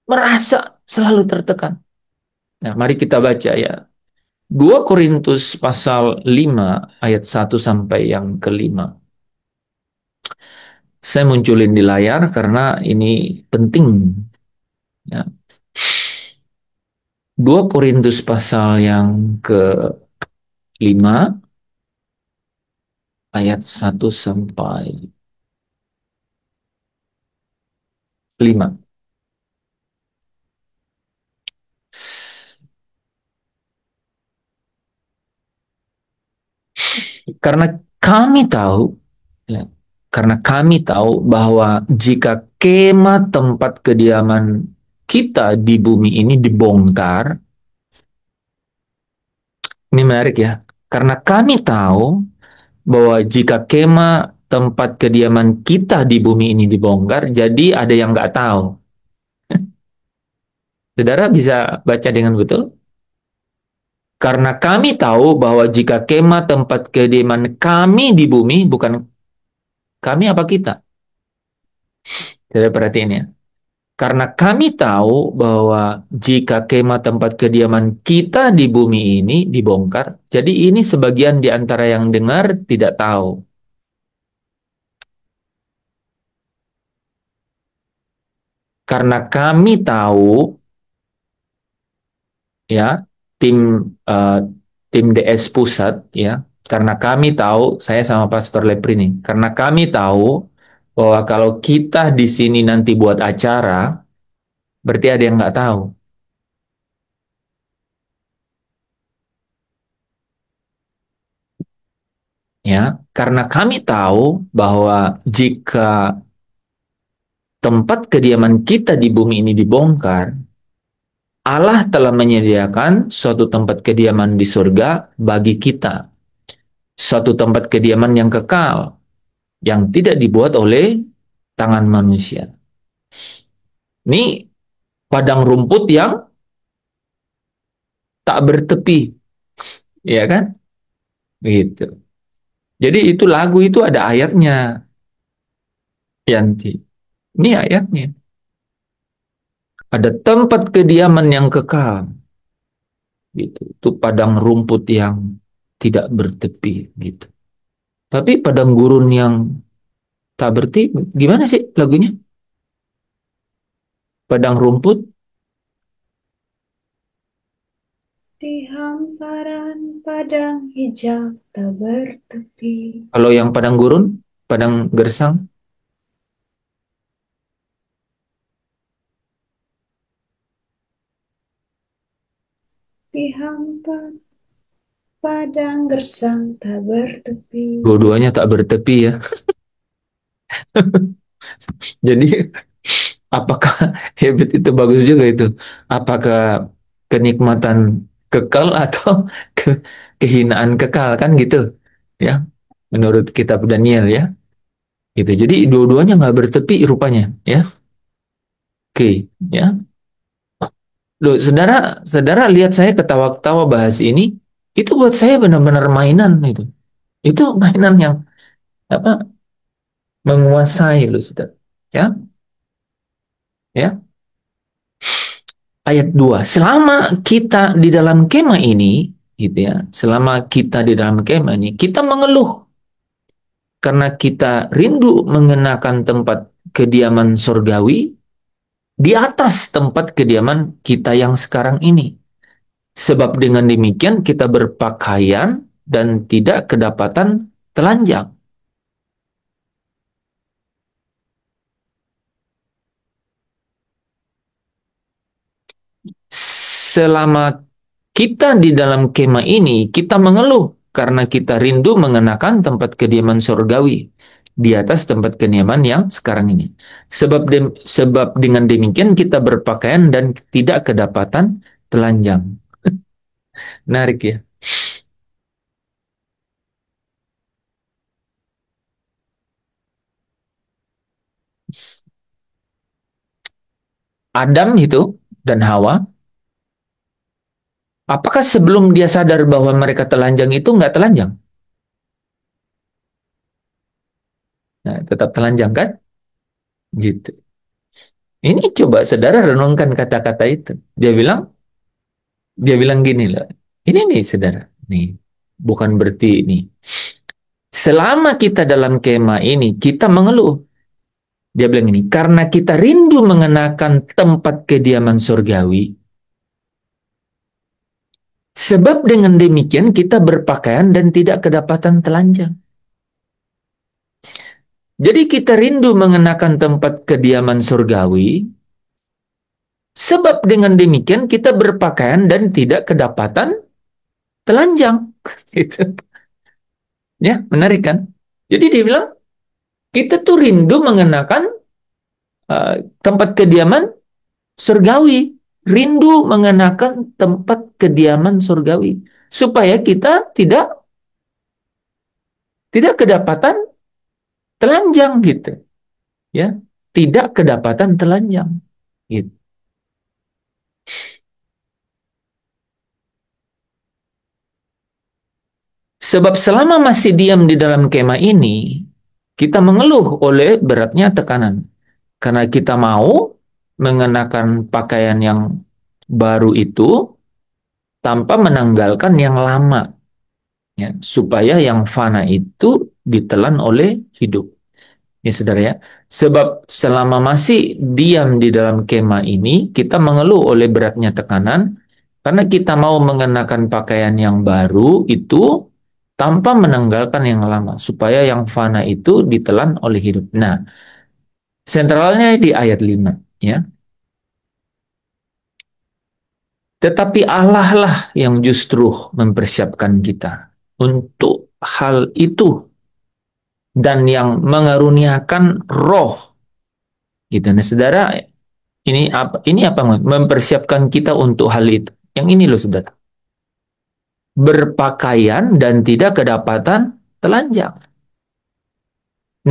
Merasa selalu tertekan. Nah, mari kita baca ya. 2 Korintus pasal 5 ayat 1 sampai yang kelima. Saya munculin di layar karena ini penting. Ya. 2 Korintus pasal yang ke-5 ayat 1 sampai 5. Karena kami tahu, ya, karena kami tahu bahwa jika kemah tempat kediaman kita di bumi ini dibongkar, ini menarik ya, karena kami tahu bahwa jika kemah tempat kediaman kita di bumi ini dibongkar, jadi ada yang nggak tahu. Saudara bisa baca dengan betul? Karena kami tahu bahwa jika kemah tempat kediaman kami di bumi, bukan kami apa kita? Saudara perhatiin ya. Karena kami tahu bahwa jika kemah tempat kediaman kita di bumi ini dibongkar, jadi ini sebagian di antara yang dengar tidak tahu. Karena kami tahu ya, tim eh, tim DS pusat, ya, karena kami tahu, saya sama Pastor Lepri nih, karena kami tahu bahwa kalau kita di sini nanti buat acara, berarti ada yang nggak tahu, ya, karena kami tahu bahwa jika tempat kediaman kita di bumi ini dibongkar, Allah telah menyediakan suatu tempat kediaman di surga bagi kita, suatu tempat kediaman yang kekal, yang tidak dibuat oleh tangan manusia. Ini padang rumput yang tak bertepi, ya kan? Gitu. Jadi itu lagu itu ada ayatnya, Yanti. Ini ayatnya. Ada tempat kediaman yang kekal, gitu. Itu padang rumput yang tidak bertepi, gitu. Tapi padang gurun yang tak bertepi, gimana sih lagunya? Padang rumput. Di hamparan padang hijau tak bertepi. Kalau yang padang gurun, padang gersang. Di hamparan padang gersang tak bertepi. Dua-duanya tak bertepi ya. Jadi apakah habit itu bagus juga itu? Apakah kenikmatan kekal atau kehinaan kekal kan gitu? Ya, menurut kitab Daniel ya. Gitu. Jadi dua-duanya nggak bertepi rupanya ya. Oke, ya. Loh, saudara, saudara lihat saya ketawa-ketawa bahas ini, itu buat saya benar-benar mainan itu. Itu mainan yang apa menguasai loh, saudara. Ya, ya. Ayat 2. Selama kita di dalam kemah ini, gitu ya, selama kita di dalam kemah ini, kita mengeluh karena kita rindu mengenakan tempat kediaman surgawi di atas tempat kediaman kita yang sekarang ini. Sebab dengan demikian kita berpakaian dan tidak kedapatan telanjang. Selama kita di dalam kemah ini, kita mengeluh karena kita rindu mengenakan tempat kediaman surgawi di atas tempat kediaman yang sekarang ini. Sebab dengan demikian kita berpakaian dan tidak kedapatan telanjang. Menarik ya. Adam itu dan Hawa, apakah sebelum dia sadar bahwa mereka telanjang itu nggak telanjang? Nah, tetap telanjang kan? Gitu. Ini coba saudara renungkan kata-kata itu. Dia bilang gini loh. Ini nih saudara. Nih, bukan berarti ini. Selama kita dalam kemah ini, kita mengeluh. Dia bilang ini, karena kita rindu mengenakan tempat kediaman surgawi, sebab dengan demikian kita berpakaian dan tidak kedapatan telanjang. Jadi kita rindu mengenakan tempat kediaman surgawi, sebab dengan demikian kita berpakaian dan tidak kedapatan telanjang. Gitu. Ya, menarik kan? Jadi dia bilang, kita tuh rindu mengenakan tempat kediaman surgawi. Rindu mengenakan tempat kediaman surgawi. Supaya kita tidak kedapatan telanjang gitu. Ya, tidak kedapatan telanjang. Gitu. Sebab selama masih diam di dalam kemah ini, kita mengeluh oleh beratnya tekanan. Karena kita mau mengenakan pakaian yang baru itu tanpa menanggalkan yang lama. Ya, supaya yang fana itu ditelan oleh hidup. Ya saudara ya. Sebab selama masih diam di dalam kemah ini, kita mengeluh oleh beratnya tekanan Karena kita mau mengenakan pakaian yang baru itu tanpa menanggalkan yang lama, supaya yang fana itu ditelan oleh hidup. Nah, sentralnya di ayat 5, ya. Tetapi Allah lah yang justru mempersiapkan kita untuk hal itu dan yang mengaruniakan roh. Gitu. Nah, saudara, ini apa? Mempersiapkan kita untuk hal itu. Yang ini loh, saudara. Berpakaian dan tidak kedapatan telanjang.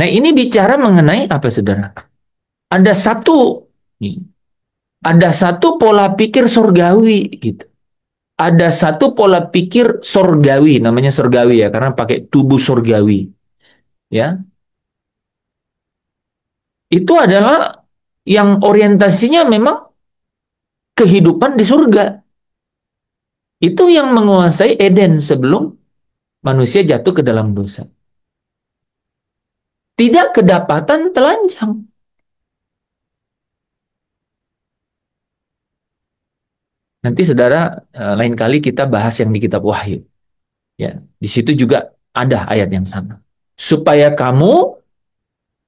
Nah, ini bicara mengenai apa, saudara? Ada satu, ada satu pola pikir surgawi, gitu. Ada satu pola pikir surgawi, namanya surgawi ya, karena pakai tubuh surgawi, ya. Itu adalah yang orientasinya memang kehidupan di surga. Itu yang menguasai Eden sebelum manusia jatuh ke dalam dosa. Tidak kedapatan telanjang. Nanti saudara, lain kali kita bahas yang di kitab Wahyu. Ya, di situ juga ada ayat yang sama. Supaya kamu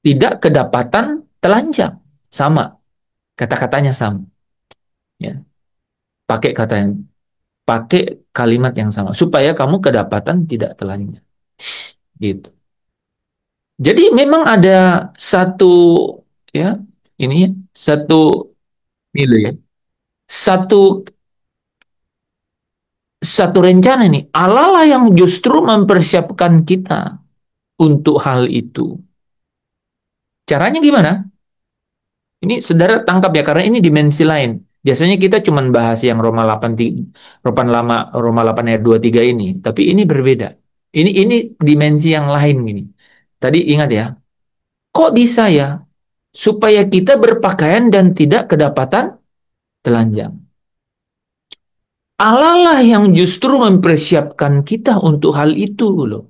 tidak kedapatan telanjang. Sama. Kata-katanya sama. Ya. Pakai kata yang pakai kalimat yang sama supaya kamu kedapatan tidak telanjang. Gitu. Jadi memang ada satu, ya, ini ya, satu nilai ya. Satu satu rencana nih. Allah lah yang justru mempersiapkan kita untuk hal itu. Caranya gimana? Ini saudara tangkap ya, karena ini dimensi lain. Biasanya kita cuma bahas yang Roma 8, Roma 8 ayat 23 ini, tapi ini berbeda. Ini dimensi yang lain gini. Tadi ingat ya, kok bisa ya supaya kita berpakaian dan tidak kedapatan telanjang? Allah lah yang justru mempersiapkan kita untuk hal itu loh.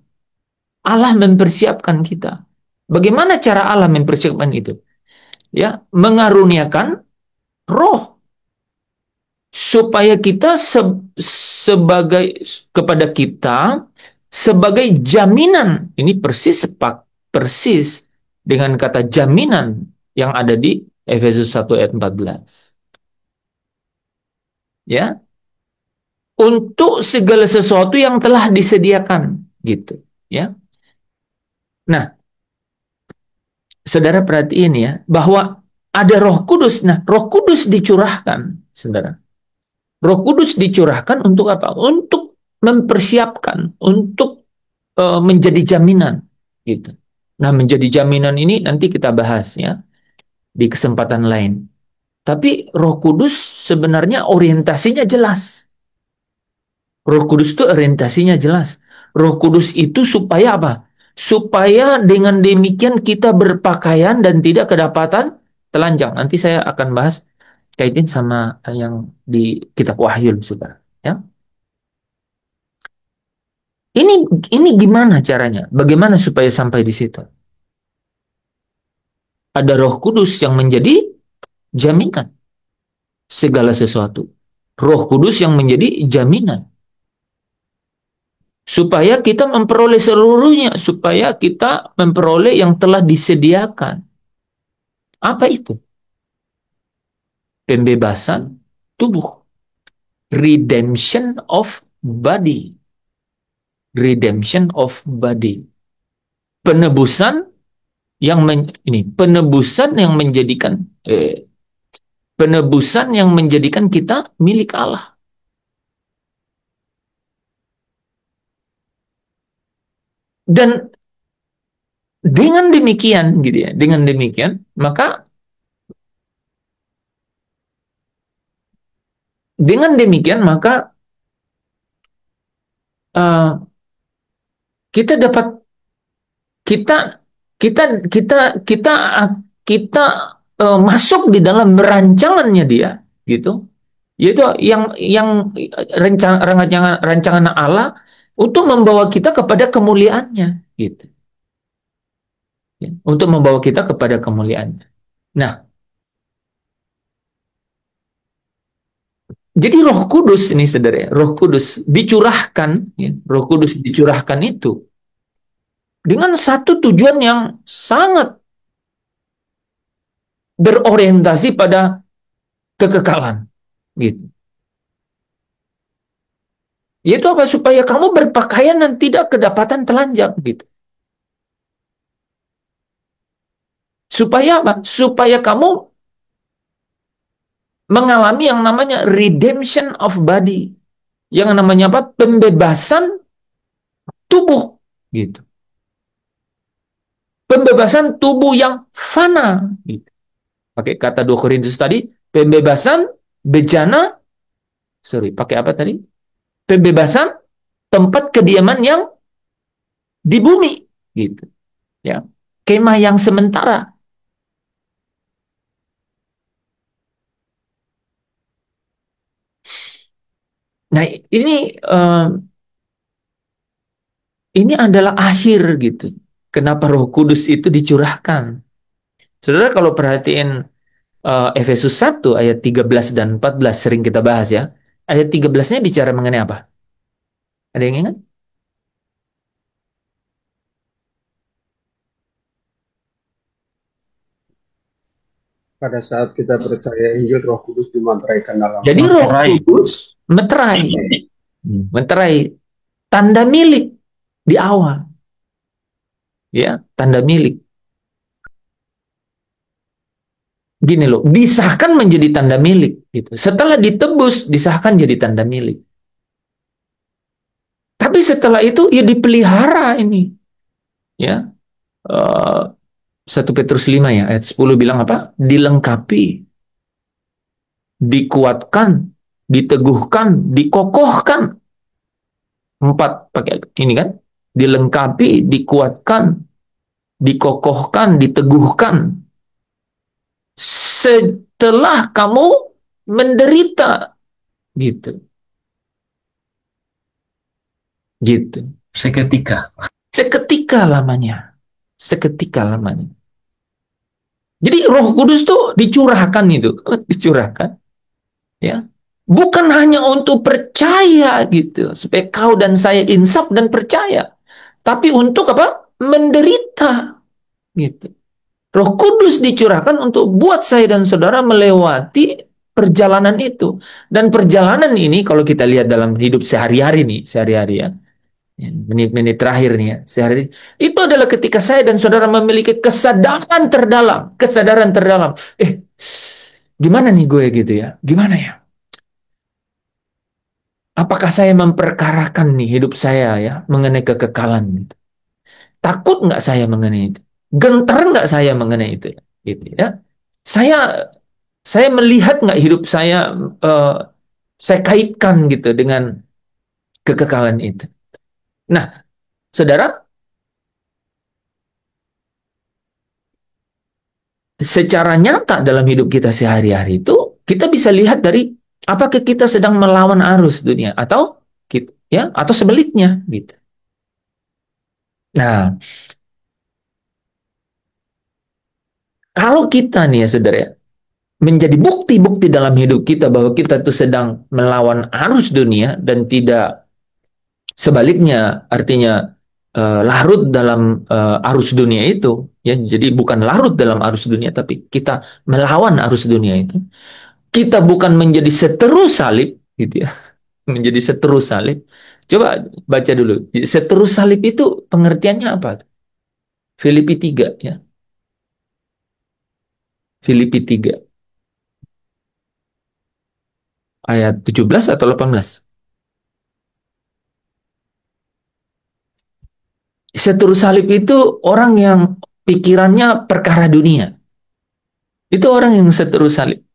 Allah mempersiapkan kita. Bagaimana cara Allah mempersiapkan itu? Ya, mengaruniakan roh supaya kita sebagai kepada kita sebagai jaminan. Ini persis dengan kata jaminan yang ada di Efesus 1 ayat 14. Ya, untuk segala sesuatu yang telah disediakan gitu, ya. Nah, saudara perhatiin ya bahwa ada Roh Kudus. Nah, Roh Kudus dicurahkan, saudara. Roh Kudus dicurahkan untuk apa? Untuk mempersiapkan, untuk menjadi jaminan, gitu. Nah, menjadi jaminan ini nanti kita bahas ya di kesempatan lain. Tapi Roh Kudus sebenarnya orientasinya jelas. Roh Kudus itu orientasinya jelas. Roh Kudus itu supaya apa? Supaya dengan demikian kita berpakaian dan tidak kedapatan telanjang. Nanti saya akan bahas kaitin sama yang di kitab Wahyu, saudara. Ya. Ini ini gimana caranya? Bagaimana supaya sampai di situ? Ada Roh Kudus yang menjadi jaminan segala sesuatu. Roh Kudus yang menjadi jaminan supaya kita memperoleh seluruhnya, supaya kita memperoleh yang telah disediakan. Apa itu? Pembebasan tubuh. Redemption of body. Redemption of body. Penebusan penebusan yang menjadikan penebusan yang menjadikan kita milik Allah. Dan dengan demikian gitu ya, dengan demikian maka uh, kita dapat kita kita kita kita kita masuk di dalam rancangannya dia gitu, yaitu yang rancangan Allah untuk membawa kita kepada kemuliaannya gitu ya, untuk membawa kita kepada kemuliaannya. Nah, Jadi Roh Kudus ini saudara, Roh Kudus dicurahkan, ya, Roh Kudus dicurahkan itu dengan satu tujuan yang sangat berorientasi pada kekekalan, gitu. Yaitu apa? Supaya kamu berpakaian dan tidak kedapatan telanjang, gitu. Supaya apa? Supaya kamu mengalami yang namanya redemption of body, yang namanya apa? Pembebasan tubuh, gitu. Pembebasan tubuh yang fana, gitu. Pakai kata 2 Korintus tadi, pembebasan bejana, pakai apa tadi? Pembebasan tempat kediaman yang di bumi, gitu. Ya, kemah yang sementara. Nah, ini adalah akhir gitu. Kenapa Roh Kudus itu dicurahkan? Saudara kalau perhatiin Efesus 1 ayat 13 dan 14 sering kita bahas ya. Ayat 13-nya bicara mengenai apa? Ada yang ingat? Pada saat kita percaya Injil, Roh Kudus dimantraikan dalam Jadi hati. Roh Kudus meterai tanda milik di awal. Ya, tanda milik. Gini loh, disahkan menjadi tanda milik gitu. Setelah ditebus disahkan jadi tanda milik. Tapi setelah itu ya dipelihara ini. Ya. 1 Petrus 5 ya, ayat 10 bilang apa? Dilengkapi, dikuatkan, diteguhkan, dikokohkan. 4 pakai ini kan? Dilengkapi, dikuatkan, dikokohkan, diteguhkan. Setelah kamu menderita gitu. Gitu. Seketika lamanya. Jadi Roh Kudus tuh dicurahkan itu, dicurahkan. Ya. Bukan hanya untuk percaya gitu, supaya kau dan saya insaf dan percaya, tapi untuk apa? Menderita gitu. Roh Kudus dicurahkan untuk buat saya dan saudara melewati perjalanan itu. Dan perjalanan ini kalau kita lihat dalam hidup sehari-hari nih, sehari-hari ya. Menit-menit terakhir nih ya, sehari itu adalah ketika saya dan saudara memiliki kesadaran terdalam. Gimana nih gue gitu ya? Gimana ya? Apakah saya memperkarakan nih hidup saya ya mengenai kekekalan gitu? Takut nggak saya mengenai itu? Gentar nggak saya mengenai itu? Gitu ya. Saya melihat nggak hidup saya kaitkan gitu dengan kekekalan itu. Nah, saudara, secara nyata dalam hidup kita sehari-hari itu kita bisa lihat dari apakah kita sedang melawan arus dunia atau atau sebaliknya gitu. Nah, kalau kita nih ya saudara ya, menjadi bukti-bukti dalam hidup kita bahwa kita tuh sedang melawan arus dunia dan tidak sebaliknya, artinya larut dalam arus dunia itu ya, jadi bukan larut dalam arus dunia tapi kita melawan arus dunia itu, kita bukan menjadi seteru salib gitu ya. Menjadi seteru salib. Coba baca dulu, seteru salib itu pengertiannya apa? Filipi 3 ya. Filipi 3 ayat 17 atau 18. Seteru salib itu orang yang pikirannya perkara dunia. Itu orang yang seteru salib.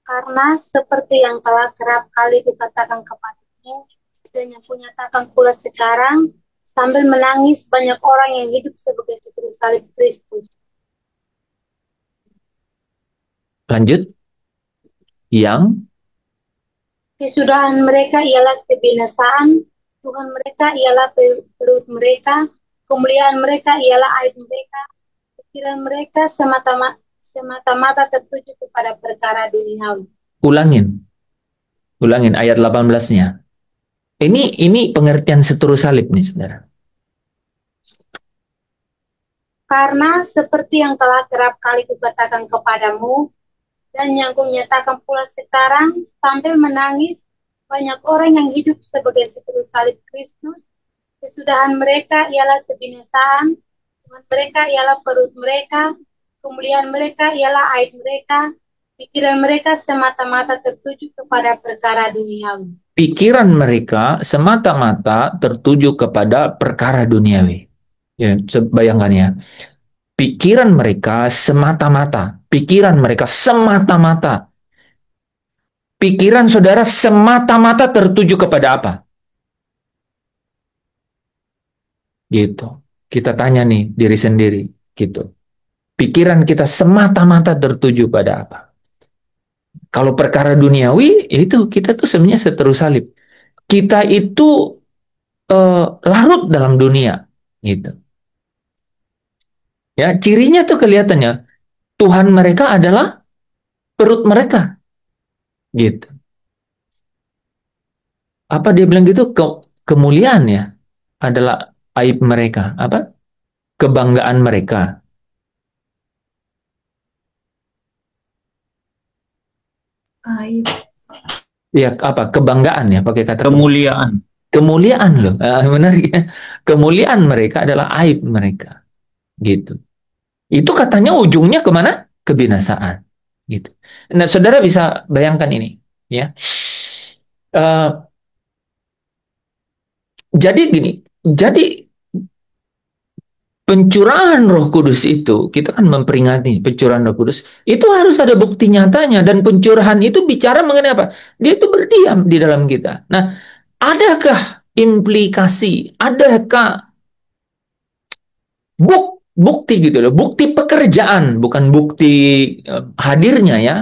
Karena seperti yang telah kerap kali dikatakan kepadamu dan yang kunyatakan pula sekarang, sambil menangis banyak orang yang hidup sebagai seteru salib Kristus. Lanjut. Yang kesudahan mereka ialah kebinasaan, Tuhan mereka ialah perut mereka, kemuliaan mereka ialah aib mereka, pikiran mereka semata-mata tertuju kepada perkara duniawi. Ulangin ayat 18-nya. Ini pengertian seteru salib nih, saudara. Karena seperti yang telah kerap kali kukatakan kepadamu, dan yang kunyatakan pula sekarang, sambil menangis, banyak orang yang hidup sebagai seteru salib Kristus. Kesudahan mereka ialah kebinasaan, Tuhan mereka ialah perut mereka, kemuliaan mereka ialah aib mereka, pikiran mereka semata-mata tertuju kepada perkara duniawi. Pikiran mereka semata-mata tertuju kepada perkara duniawi. Ya, bayangkan ya. Pikiran mereka semata-mata. Pikiran mereka semata-mata. Pikiran saudara semata-mata tertuju kepada apa? Gitu. Kita tanya nih diri sendiri. Gitu. Pikiran kita semata-mata tertuju pada apa? Kalau perkara duniawi, itu kita tuh sebenarnya seteru salib. Kita itu larut dalam dunia. Gitu. Ya, cirinya tuh kelihatannya Tuhan mereka adalah perut mereka. Gitu. Apa dia bilang gitu? Kemuliaan ya adalah aib mereka. Apa? Kebanggaan mereka. Aib. Ya, apa? Kebanggaan ya, pakai kata Kemuliaan. kemuliaan loh. Benar ya. Kemuliaan mereka adalah aib mereka. Gitu. Itu katanya ujungnya kemana? Kebinasaan. Gitu. Nah, saudara bisa bayangkan ini, ya. Jadi gini, jadi pencurahan Roh Kudus itu, kita kan memperingati pencurahan Roh Kudus, itu harus ada bukti nyatanya, dan pencurahan itu bicara mengenai apa? Dia itu berdiam di dalam kita. Nah, adakah implikasi, adakah bukti gitu loh, bukti pekerjaan, bukan bukti hadirnya ya,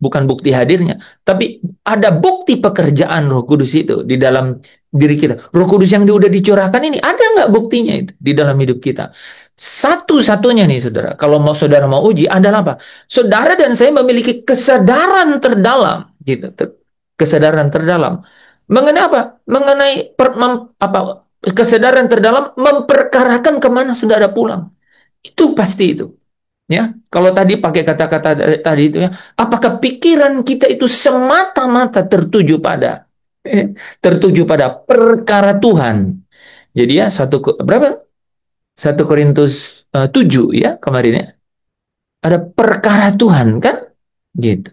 bukan bukti hadirnya, tapi ada bukti pekerjaan Roh Kudus itu di dalam diri kita. Roh Kudus yang udah dicurahkan ini, ada nggak buktinya itu di dalam hidup kita? Satu-satunya nih saudara, kalau saudara mau uji adalah apa? Saudara dan saya memiliki kesadaran terdalam, gitu, kesadaran terdalam. Mengenai apa? Mengenai kesadaran terdalam memperkarakan kemana saudara pulang. Itu pasti itu. Ya, kalau tadi pakai kata-kata tadi itu ya, apakah pikiran kita itu semata-mata tertuju pada perkara Tuhan. Jadi ya berapa? 1 Korintus 7 ya kemarin ya. Ada perkara Tuhan kan? Gitu.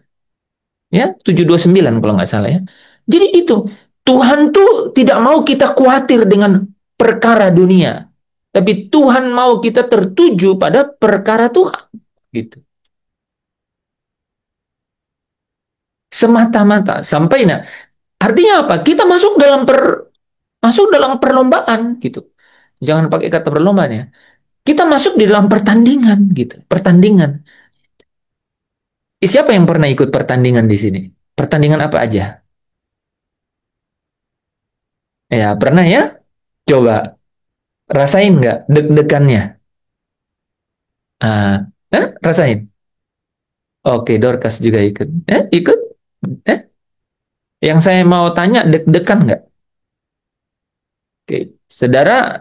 Ya, 7:29 kalau nggak salah ya. Jadi itu Tuhan tuh tidak mau kita khawatir dengan perkara dunia. Tapi Tuhan mau kita tertuju pada perkara Tuhan. Gitu. Semata-mata. Sampai nah. Artinya apa? Kita masuk dalam perlombaan gitu. Jangan pakai kata perlombaan ya. Kita masuk di dalam pertandingan gitu. Pertandingan. Siapa yang pernah ikut pertandingan di sini? Pertandingan apa aja? Ya, pernah ya? Coba rasain nggak deg-degannya? Rasain. Oke, Dorcas juga ikut. Ikut? Eh? Yang saya mau tanya, deg-degan nggak? Oke, saudara,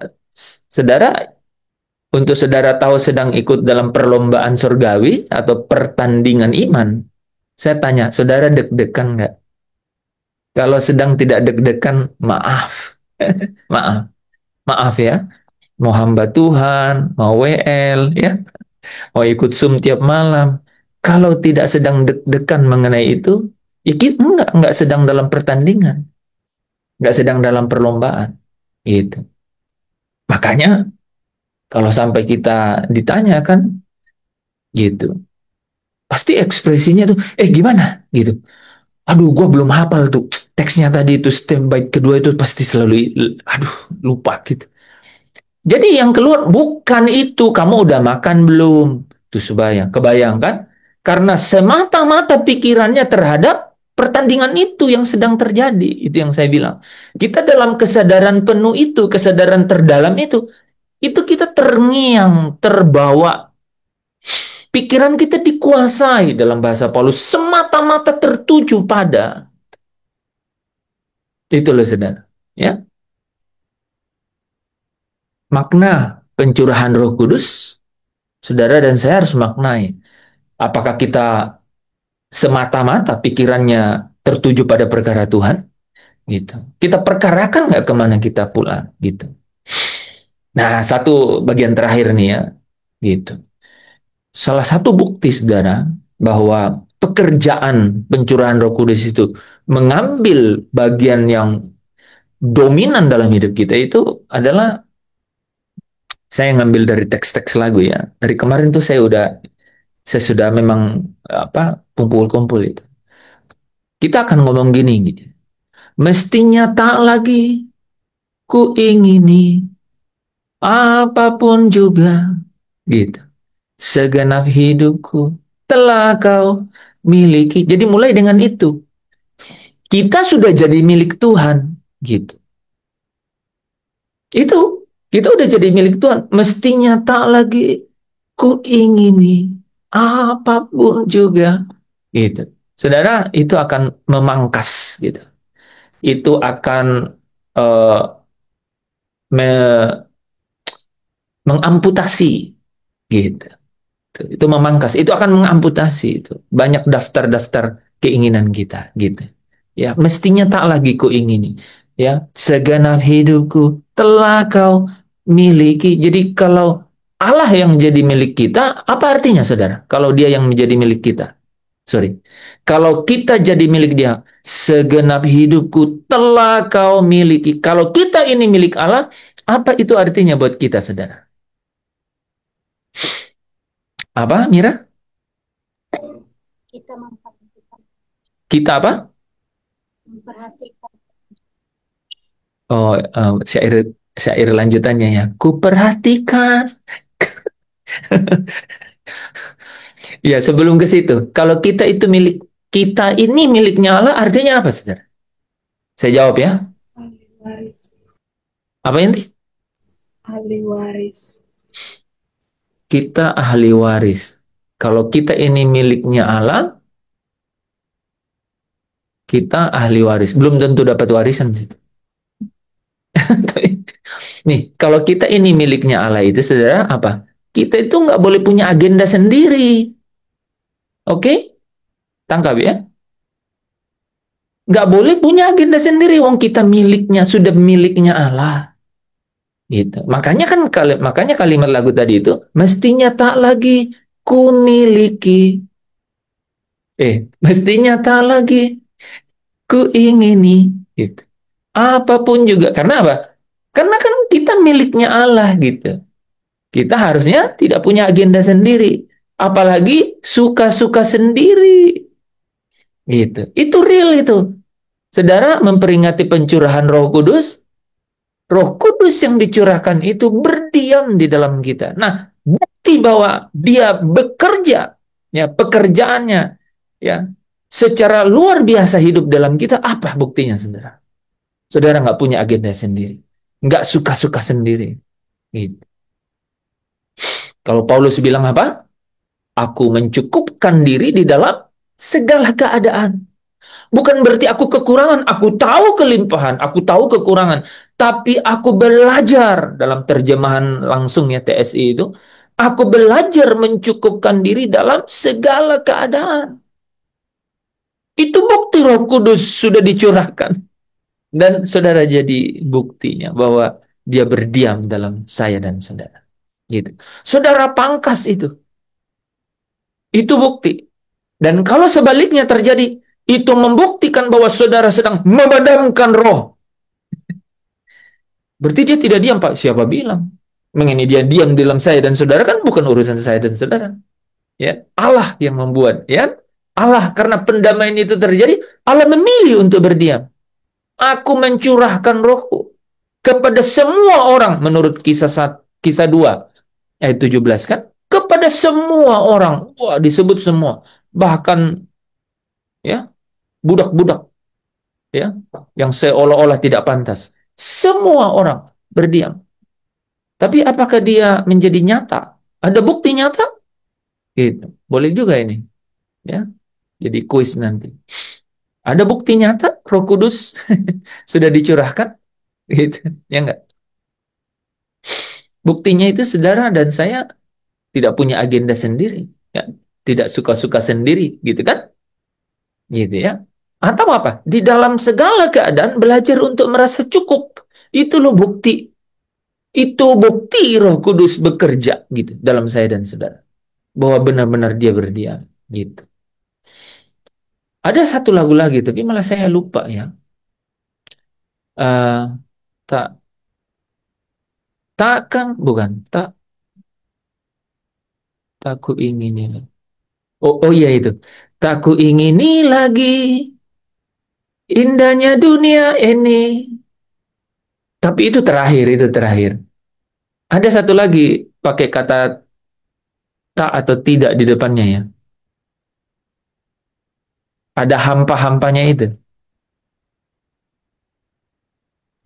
untuk saudara tahu sedang ikut dalam perlombaan surgawi atau pertandingan iman, saya tanya, saudara deg-degan nggak? Kalau sedang tidak deg-degan, maaf. maaf ya. Mau hamba Tuhan, mau WL, ya, mau ikut Zoom tiap malam. Kalau tidak sedang deg-degan mengenai itu, ya kita nggak sedang dalam pertandingan, nggak sedang dalam perlombaan. Gitu. Makanya kalau sampai kita ditanyakan, gitu, pasti ekspresinya tuh, gimana? Gitu. Aduh, gue belum hafal tuh teksnya tadi itu step by kedua itu pasti selalu, aduh, lupa gitu. Jadi yang keluar bukan itu, kamu udah makan belum? Tuh kebayang kan? Karena semata-mata pikirannya terhadap pertandingan itu yang sedang terjadi. Itu yang saya bilang. Kita dalam kesadaran penuh itu, kesadaran terdalam itu, itu kita terngiang, terbawa. Pikiran kita dikuasai dalam bahasa Paulus semata-mata tertuju pada. Itu loh saudara. Ya. Makna pencurahan Roh Kudus, saudara dan saya harus maknai. Apakah kita semata-mata pikirannya tertuju pada perkara Tuhan? Gitu. Kita perkarakan nggak kemana kita pulang? Gitu. Nah, satu bagian terakhir nih ya. Gitu. Salah satu bukti saudara bahwa pekerjaan pencurahan Roh Kudus itu mengambil bagian yang dominan dalam hidup kita itu adalah, saya ngambil dari teks-teks lagu ya. Dari kemarin tuh saya sudah memang kumpul-kumpul itu. Kita akan ngomong gini gitu. Mestinya tak lagi ku ingini apapun juga gitu. Segenap hidupku telah kau miliki. Jadi mulai dengan itu. Kita sudah jadi milik Tuhan gitu. Itu kita udah jadi milik Tuhan. Mestinya tak lagi ku ingini apapun juga gitu. Saudara, itu akan memangkas gitu. Itu akan uh, me mengamputasi gitu. Itu memangkas, itu akan mengamputasi itu. Banyak daftar-daftar keinginan kita gitu. Ya, mestinya tak lagi ku ingini. Ya, segenap hidupku telah kau miliki. Jadi kalau Allah yang jadi milik kita, apa artinya saudara? Kalau dia yang menjadi milik kita. Sorry. Kalau kita jadi milik dia, segenap hidupku telah kau miliki. Kalau kita ini milik Allah, apa itu artinya buat kita saudara? Apa, Mira? Kita memperhatikan, Kita apa? memperhatikan. Oh, syair lanjutannya ya. Ku perhatikan. Ya, sebelum ke situ, kalau kita itu milik, kita ini miliknya Allah, artinya apa, saudara? Saya jawab ya. Ahli waris. Apa ini? Ahli waris. Kita ahli waris. Kalau kita ini miliknya Allah, kita ahli waris. Belum tentu dapat warisan sih. Nih, kalau kita ini miliknya Allah itu, saudara, apa? Kita itu nggak boleh punya agenda sendiri. Oke? Tangkap ya. Nggak boleh punya agenda sendiri. Wong kita miliknya, sudah miliknya Allah. Gitu. Makanya kalimat lagu tadi itu, mestinya tak lagi ku miliki. Mestinya tak lagi ku ingini. Gitu. Apapun juga. Karena apa? Karena kan kita miliknya Allah gitu. Kita harusnya tidak punya agenda sendiri. Apalagi suka-suka sendiri. Gitu. Itu real itu. Saudara memperingati pencurahan Roh Kudus yang dicurahkan itu berdiam di dalam kita. Nah, bukti bahwa dia bekerja, ya pekerjaannya, ya secara luar biasa hidup dalam kita, apa buktinya, saudara? Saudara nggak punya agenda sendiri, nggak suka-suka sendiri. Gitu. Kalau Paulus bilang apa? Aku mencukupkan diri di dalam segala keadaan. Bukan berarti aku kekurangan, aku tahu kelimpahan, aku tahu kekurangan, tapi aku belajar dalam terjemahan langsung ya TSI itu, aku belajar mencukupkan diri dalam segala keadaan. Itu bukti Roh Kudus sudah dicurahkan dan saudara jadi buktinya bahwa dia berdiam dalam saya dan saudara. Gitu. Saudara pangkas itu. Itu bukti. Dan kalau sebaliknya terjadi, itu membuktikan bahwa saudara sedang memadamkan roh. Berarti dia tidak diam, Pak. Siapa bilang? Mengenai dia diam dalam saya dan saudara kan bukan urusan saya dan saudara. Ya, Allah yang membuat, ya. Allah karena pendamaian itu terjadi, Allah memilih untuk berdiam. Aku mencurahkan rohku kepada semua orang menurut kisah 2 ayat 17 kan? Kepada semua orang. Wah, disebut semua. Bahkan ya, budak-budak ya, yang seolah-olah tidak pantas. Semua orang berdiam. Tapi apakah dia menjadi nyata? Ada bukti nyata? Gitu. Boleh juga ini, ya. Jadi kuis nanti. Ada bukti nyata Roh Kudus sudah dicurahkan? Gitu. Ya enggak? Buktinya itu saudara dan saya tidak punya agenda sendiri, ya. Tidak suka-suka sendiri, gitu kan? Gitu ya. Atau apa? Di dalam segala keadaan belajar untuk merasa cukup. Itu loh bukti. Itu bukti Roh Kudus bekerja gitu dalam saya dan saudara. Bahwa benar-benar dia berdiam gitu. Ada satu lagu lagi tapi malah saya lupa ya. Eh tak takkan bukan tak ku ingini. Oh iya itu. Tak ku ingini lagi indahnya dunia ini. Tapi itu terakhir, itu terakhir. Ada satu lagi pakai kata tak atau tidak di depannya ya. Ada hampa-hampanya itu.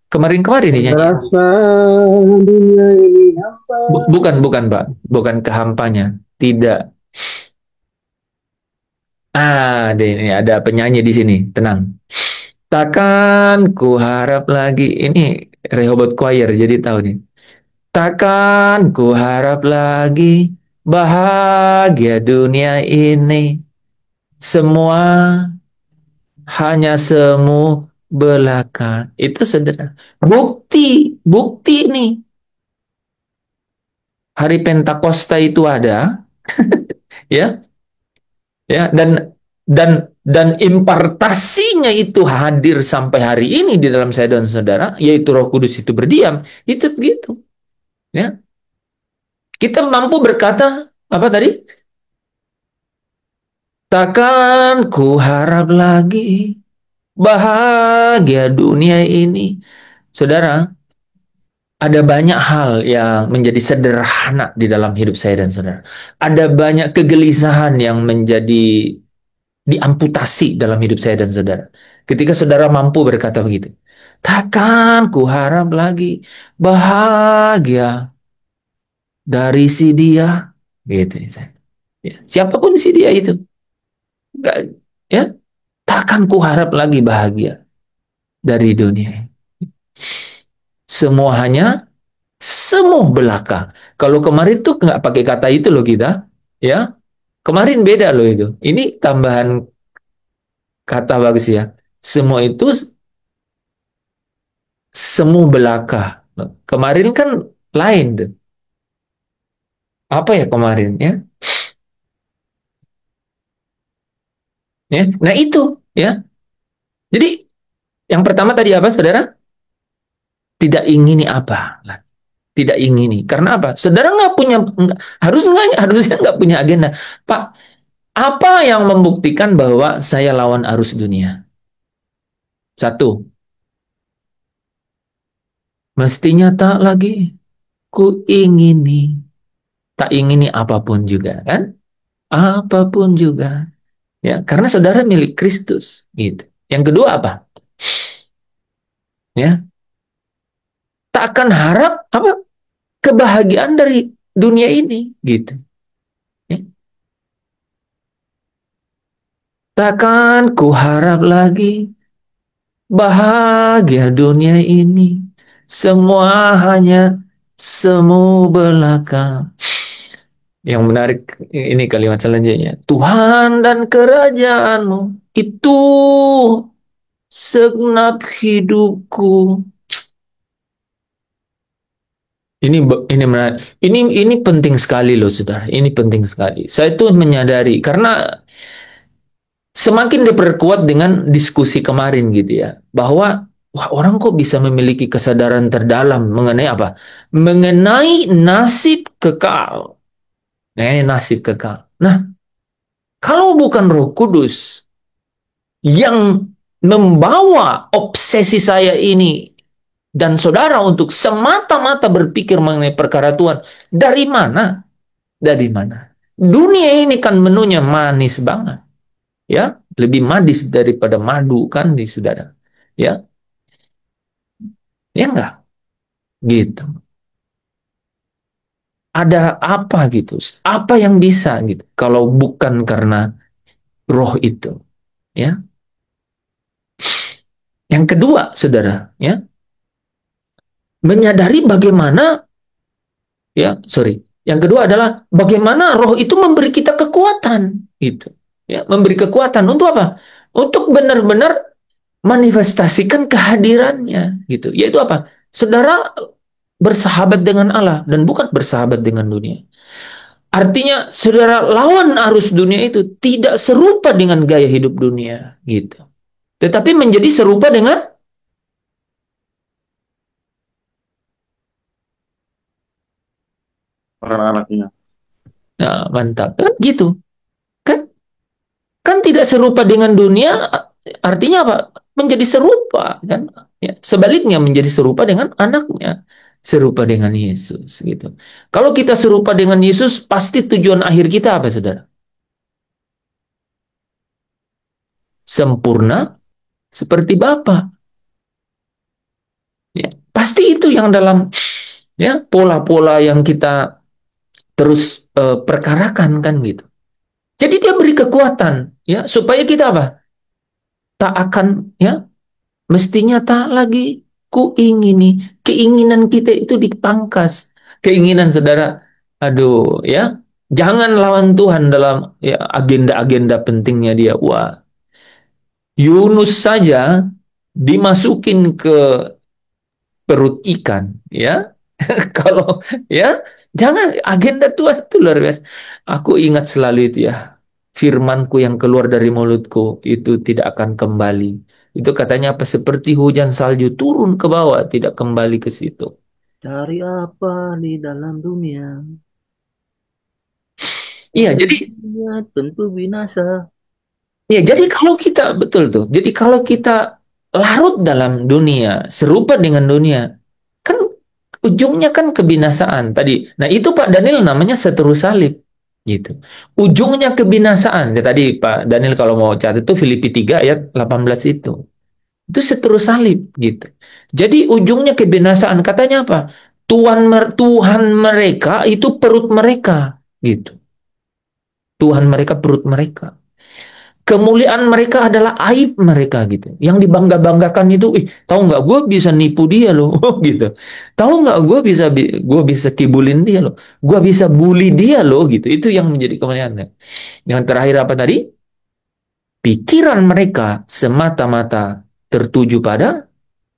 Kemarin-kemarin dinyanyi. Terasa dunia ini hampa. Bukan, Pak. Bukan kehampanya. Tidak. Ini ada penyanyi di sini. Tenang. Takkan ku harap lagi. Ini Rehoboth Choir, jadi tahu nih. Takkan ku harap lagi bahagia dunia ini. Semua hanya semu belaka. Itu sederhana. Bukti nih. Hari Pentakosta itu ada, ya, ya, dan impartasinya itu hadir sampai hari ini di dalam saya dan saudara, yaitu Roh Kudus itu berdiam. Itu begitu, ya. Kita mampu berkata apa tadi? Takkan ku harap lagi bahagia dunia ini. Saudara, ada banyak hal yang menjadi sederhana di dalam hidup saya dan saudara. Ada banyak kegelisahan yang menjadi diamputasi dalam hidup saya dan saudara. Ketika saudara mampu berkata begitu. Takkan ku harap lagi bahagia dari si dia. Gitu. Ya, siapapun si dia itu. Enggak, ya, takkan ku harap lagi bahagia dari dunia. Semua hanya semu belaka. Kalau kemarin tuh nggak pakai kata itu loh kita, ya. Kemarin beda loh itu. Ini tambahan kata bagus ya. Semua itu semu belaka. Kemarin kan lain tuh. Apa ya kemarin ya? Ya, nah itu ya. Jadi yang pertama tadi apa, saudara? Tidak ingini apa? Tidak ingini. Karena apa? Saudara nggak punya, harusnya nggak punya agenda. Pak, apa yang membuktikan bahwa saya lawan arus dunia? Satu, mestinya tak lagi ku ingini. Tak ingini apapun juga kan? Apapun juga. Ya, karena saudara milik Kristus gitu. Yang kedua apa? Ya, tak akan harap apa? Kebahagiaan dari dunia ini gitu. Ya. Takkan ku harap lagi bahagia dunia ini. Semua hanya semu belaka. Yang menarik ini kalimat selanjutnya. Tuhan dan kerajaanmu itu segenap hidupku. Ini menarik. Ini penting sekali loh, saudara. Ini penting sekali. Saya tuh menyadari karena semakin diperkuat dengan diskusi kemarin gitu ya, bahwa wah, orang kok bisa memiliki kesadaran terdalam mengenai apa? Mengenai nasib kekal. Mengenai nasib kekal. Nah, kalau bukan Roh Kudus yang membawa obsesi saya ini dan saudara untuk semata-mata berpikir mengenai perkara Tuhan, dari mana? Dari mana? Dunia ini kan menunya manis banget, ya, lebih manis daripada madu kan di saudara, ya, ya enggak, gitu. ada apa gitu? Apa yang bisa gitu? Kalau bukan karena roh itu, ya. Yang kedua, saudara, ya, menyadari bagaimana, ya, sorry. Yang kedua adalah bagaimana roh itu memberi kita kekuatan, gitu. Ya, memberi kekuatan untuk apa? Untuk benar-benar manifestasikan kehadirannya, gitu. Yaitu apa? Saudara bersahabat dengan Allah dan bukan bersahabat dengan dunia. Artinya, saudara lawan arus dunia itu tidak serupa dengan gaya hidup dunia, gitu. Tetapi menjadi serupa dengan anak-anaknya. nah, mantap. Kan gitu. Kan kan tidak serupa dengan dunia, artinya apa? Menjadi serupa, kan? Ya, sebaliknya menjadi serupa dengan anaknya, serupa dengan Yesus, gitu. Kalau kita serupa dengan Yesus, pasti tujuan akhir kita apa, saudara? Sempurna seperti Bapa. Ya, pasti itu yang dalam ya pola-pola yang kita terus perkarakan kan gitu. Jadi dia beri kekuatan ya supaya kita apa? Tak akan ya mestinya tak lagi ku ingini. Keinginan kita itu dipangkas. Keinginan saudara, aduh ya, jangan lawan Tuhan dalam ya agenda-agenda pentingnya dia. Wah, Yunus saja dimasukin ke perut ikan ya. Kalau ya jangan, agenda Tuhan itu luar biasa. Aku ingat selalu itu ya. Firmanku yang keluar dari mulutku itu tidak akan kembali. Itu katanya apa? Seperti hujan salju turun ke bawah, tidak kembali ke situ. Cari apa di dalam dunia? Iya, jadi Dunia tentu binasa. ya, jadi kalau kita betul tuh. Jadi kalau kita larut dalam dunia, serupa dengan dunia, kan ujungnya kan kebinasaan tadi. Nah, itu Pak Daniel namanya seteru salib. Gitu. Ujungnya kebinasaan. Ya, tadi Pak Daniel kalau mau catat itu Filipi 3 ayat 18 itu. Itu seteru salib gitu. Jadi ujungnya kebinasaan. Katanya apa? Tuhan mereka itu perut mereka gitu. Tuhan mereka perut mereka. Kemuliaan mereka adalah aib mereka gitu. Yang dibangga-banggakan itu, tahu nggak gue bisa nipu dia loh, gitu. Tahu nggak gue bisa kibulin dia loh, gue bisa bully dia loh, gitu. Itu yang menjadi kemuliaan. Yang terakhir apa tadi? Pikiran mereka semata-mata tertuju pada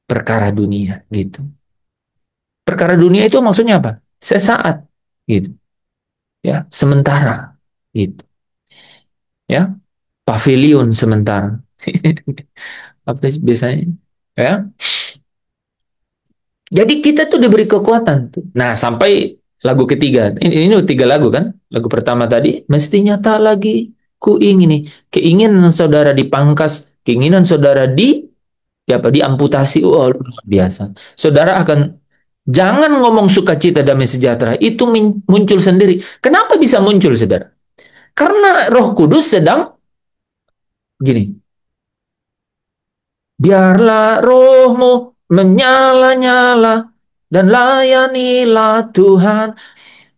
perkara dunia, gitu. Perkara dunia itu maksudnya apa? Sesaat, gitu. Ya, sementara, gitu. Ya, pavilion sementara. Apa sih biasanya? Ya. Jadi kita tuh diberi kekuatan tuh. Nah, sampai lagu ketiga. Ini tiga lagu kan? Lagu pertama tadi, mestinya tak lagi ku ingini. Keinginan saudara dipangkas, keinginan saudara ya apa diamputasi. Oh, luar biasa. Saudara akan jangan ngomong sukacita damai sejahtera. Itu muncul sendiri. Kenapa bisa muncul, saudara? Karena Roh Kudus sedang gini. Biarlah rohmu menyala-nyala dan layanilah Tuhan.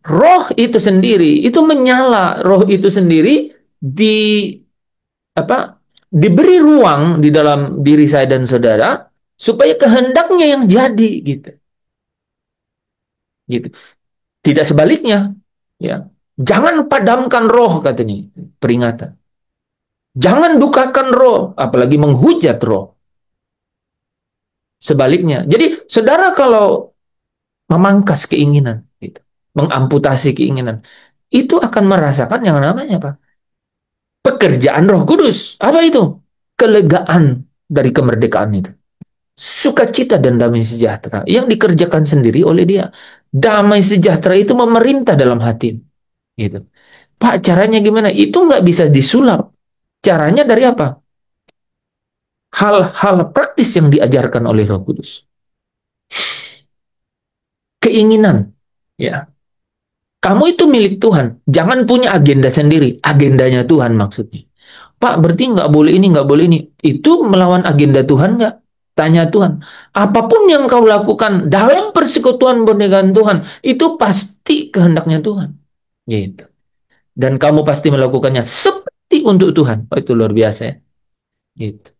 Roh itu sendiri, itu menyala. Roh itu sendiri apa? Diberi ruang di dalam diri saya dan saudara supaya kehendaknya yang jadi gitu. Gitu. Tidak sebaliknya, ya. Jangan padamkan roh katanya, peringatan. Jangan dukakan roh, apalagi menghujat roh. Sebaliknya. Jadi saudara kalau memangkas keinginan, gitu, mengamputasi keinginan, itu akan merasakan yang namanya apa? Pekerjaan Roh Kudus. Apa itu? Kelegaan dari kemerdekaan itu. Sukacita dan damai sejahtera yang dikerjakan sendiri oleh dia. Damai sejahtera itu memerintah dalam hati. Gitu. Pak, caranya gimana? Itu nggak bisa disulap. Caranya dari apa? Hal-hal praktis yang diajarkan oleh Roh Kudus. Keinginan, ya. Kamu itu milik Tuhan. Jangan punya agenda sendiri. Agendanya Tuhan maksudnya. Pak, berarti nggak boleh ini, nggak boleh ini. Itu melawan agenda Tuhan nggak? Tanya Tuhan, apapun yang kau lakukan dalam persekutuan dengan Tuhan, itu pasti kehendaknya Tuhan. Gitu. Dan kamu pasti melakukannya seperti untuk Tuhan. Oh, itu luar biasa ya. Gitu.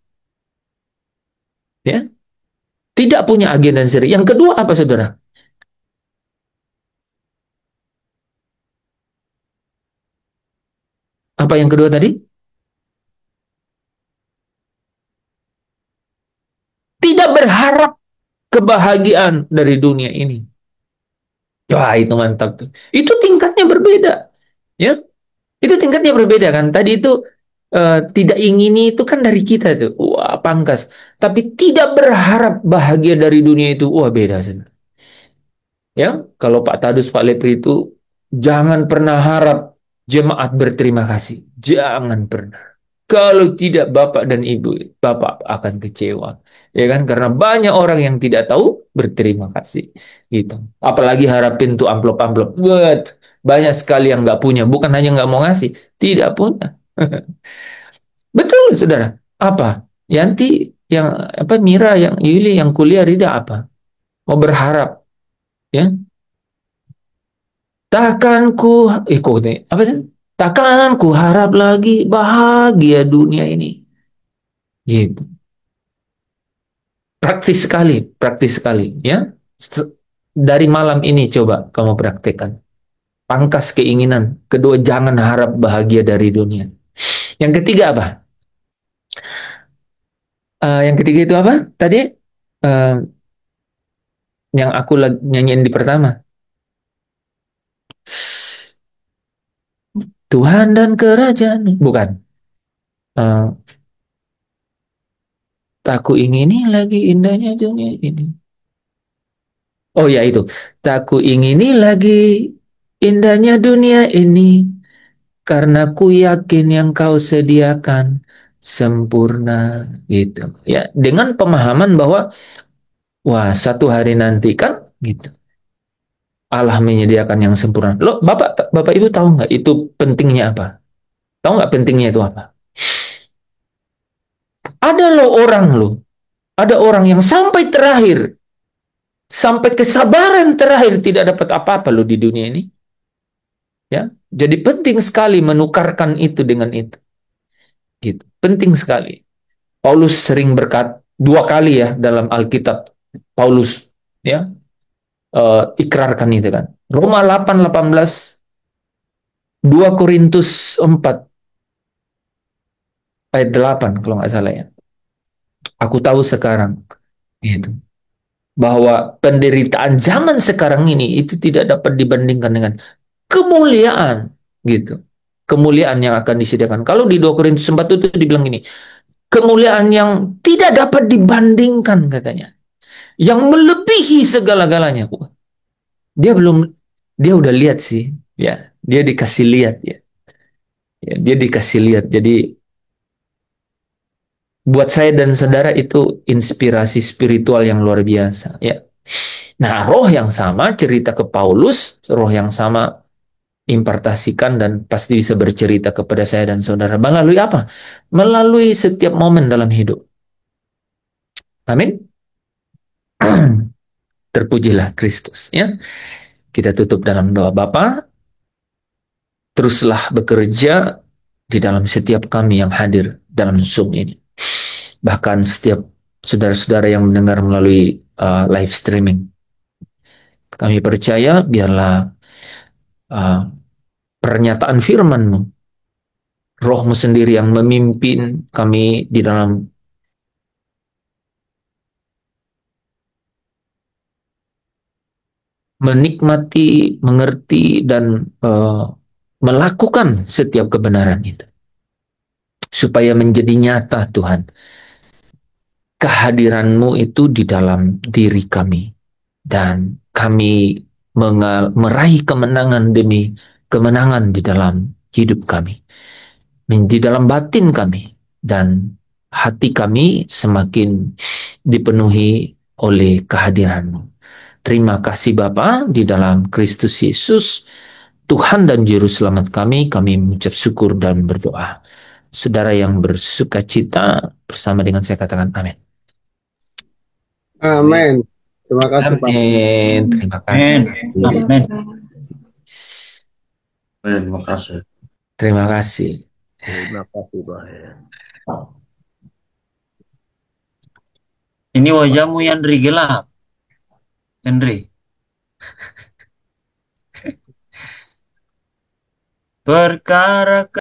Ya. Tidak punya agenda sendiri. Yang kedua apa, saudara? Apa yang kedua tadi? Tidak berharap kebahagiaan dari dunia ini. Wah, itu mantap tuh. Itu tingkatnya berbeda. Ya, itu tingkatnya berbeda kan. Tadi itu tidak ingini itu kan dari kita tuh. Wah, pangkas. Tapi tidak berharap bahagia dari dunia itu. Wah, beda sih. Ya, kalau Pak Tadus, Pak Lepri itu jangan pernah harap jemaat berterima kasih. Jangan pernah. Kalau tidak Bapak dan Ibu, Bapak akan kecewa. Ya kan? Karena banyak orang yang tidak tahu berterima kasih. Gitu. Apalagi harapin tuh amplop-amplop. Buat banyak sekali yang nggak punya. Bukan hanya nggak mau ngasih, tidak punya. Betul, saudara. Apa? Yanti yang apa, Mira, yang Yuli yang kuliah, Rida apa? Mau berharap, ya? Takkan ku ikuti apa sih? Takkan ku harap lagi bahagia dunia ini. Gitu. Praktis sekali, ya. Dari malam ini coba kamu praktekkan. Pangkas keinginan. Kedua, jangan harap bahagia dari dunia. Yang ketiga apa? Yang ketiga itu apa? Tadi uh, yang aku nyanyiin di pertama. Tuhan dan kerajaan. Bukan. Uh, tak ku ingini lagi indahnya dunia ini. Oh ya itu. Tak ku ingini lagi indahnya dunia ini. Karena ku yakin yang kau sediakan sempurna. Gitu. Ya, dengan pemahaman bahwa wah, satu hari nanti kan gitu. Allah menyediakan yang sempurna. Loh, Bapak Ibu tahu nggak itu pentingnya apa? Tahu nggak pentingnya itu apa? Ada orang yang sampai terakhir, sampai kesabaran terakhir tidak dapat apa-apa loh di dunia ini. Ya, jadi penting sekali menukarkan itu dengan itu. Gitu. Penting sekali. Paulus sering berkata dua kali ya dalam Alkitab. Paulus ya ikrarkan itu kan. Roma 8:18, 2 Korintus 4 ayat 8 kalau nggak salah ya. Aku tahu sekarang gitu, bahwa penderitaan zaman sekarang ini itu tidak dapat dibandingkan dengan kemuliaan gitu. Kemuliaan yang akan disediakan. Kalau di 2 Korintus 4 itu dibilang gini, kemuliaan yang tidak dapat dibandingkan katanya. Yang melebihi segala-galanya. Dia udah lihat sih, ya. Dia dikasih lihat ya. Ya, dia dikasih lihat. Jadi buat saya dan saudara itu inspirasi spiritual yang luar biasa ya. Nah, roh yang sama cerita ke Paulus, roh yang sama impartasikan dan pasti bisa bercerita kepada saya dan saudara melalui apa? Melalui setiap momen dalam hidup. Amin. Terpujilah Kristus ya. Kita tutup dalam doa. Bapa, teruslah bekerja di dalam setiap kami yang hadir dalam Zoom ini. Bahkan setiap saudara-saudara yang mendengar melalui live streaming. Kami percaya biarlah uh, pernyataan firman-Mu, Roh-Mu sendiri yang memimpin kami di dalam menikmati, mengerti, dan melakukan setiap kebenaran itu. Supaya menjadi nyata Tuhan, kehadiran-Mu itu di dalam diri kami. Dan kami meraih kemenangan demi kemenangan di dalam hidup kami. Di dalam batin kami. Dan hati kami semakin dipenuhi oleh kehadiran-Mu. Terima kasih Bapa, di dalam Kristus Yesus, Tuhan dan Juru Selamat kami mengucap syukur dan berdoa. Saudara yang bersuka cita bersama dengan saya katakan amin. Amin. Terima kasih Pak. Amin. Terima kasih. Amin. Terima kasih Amin. Bapak. Terima kasih. Terima kasih. Terima kasih, Pak. Ini wajahmu Yandri gelap. Henry. Perkara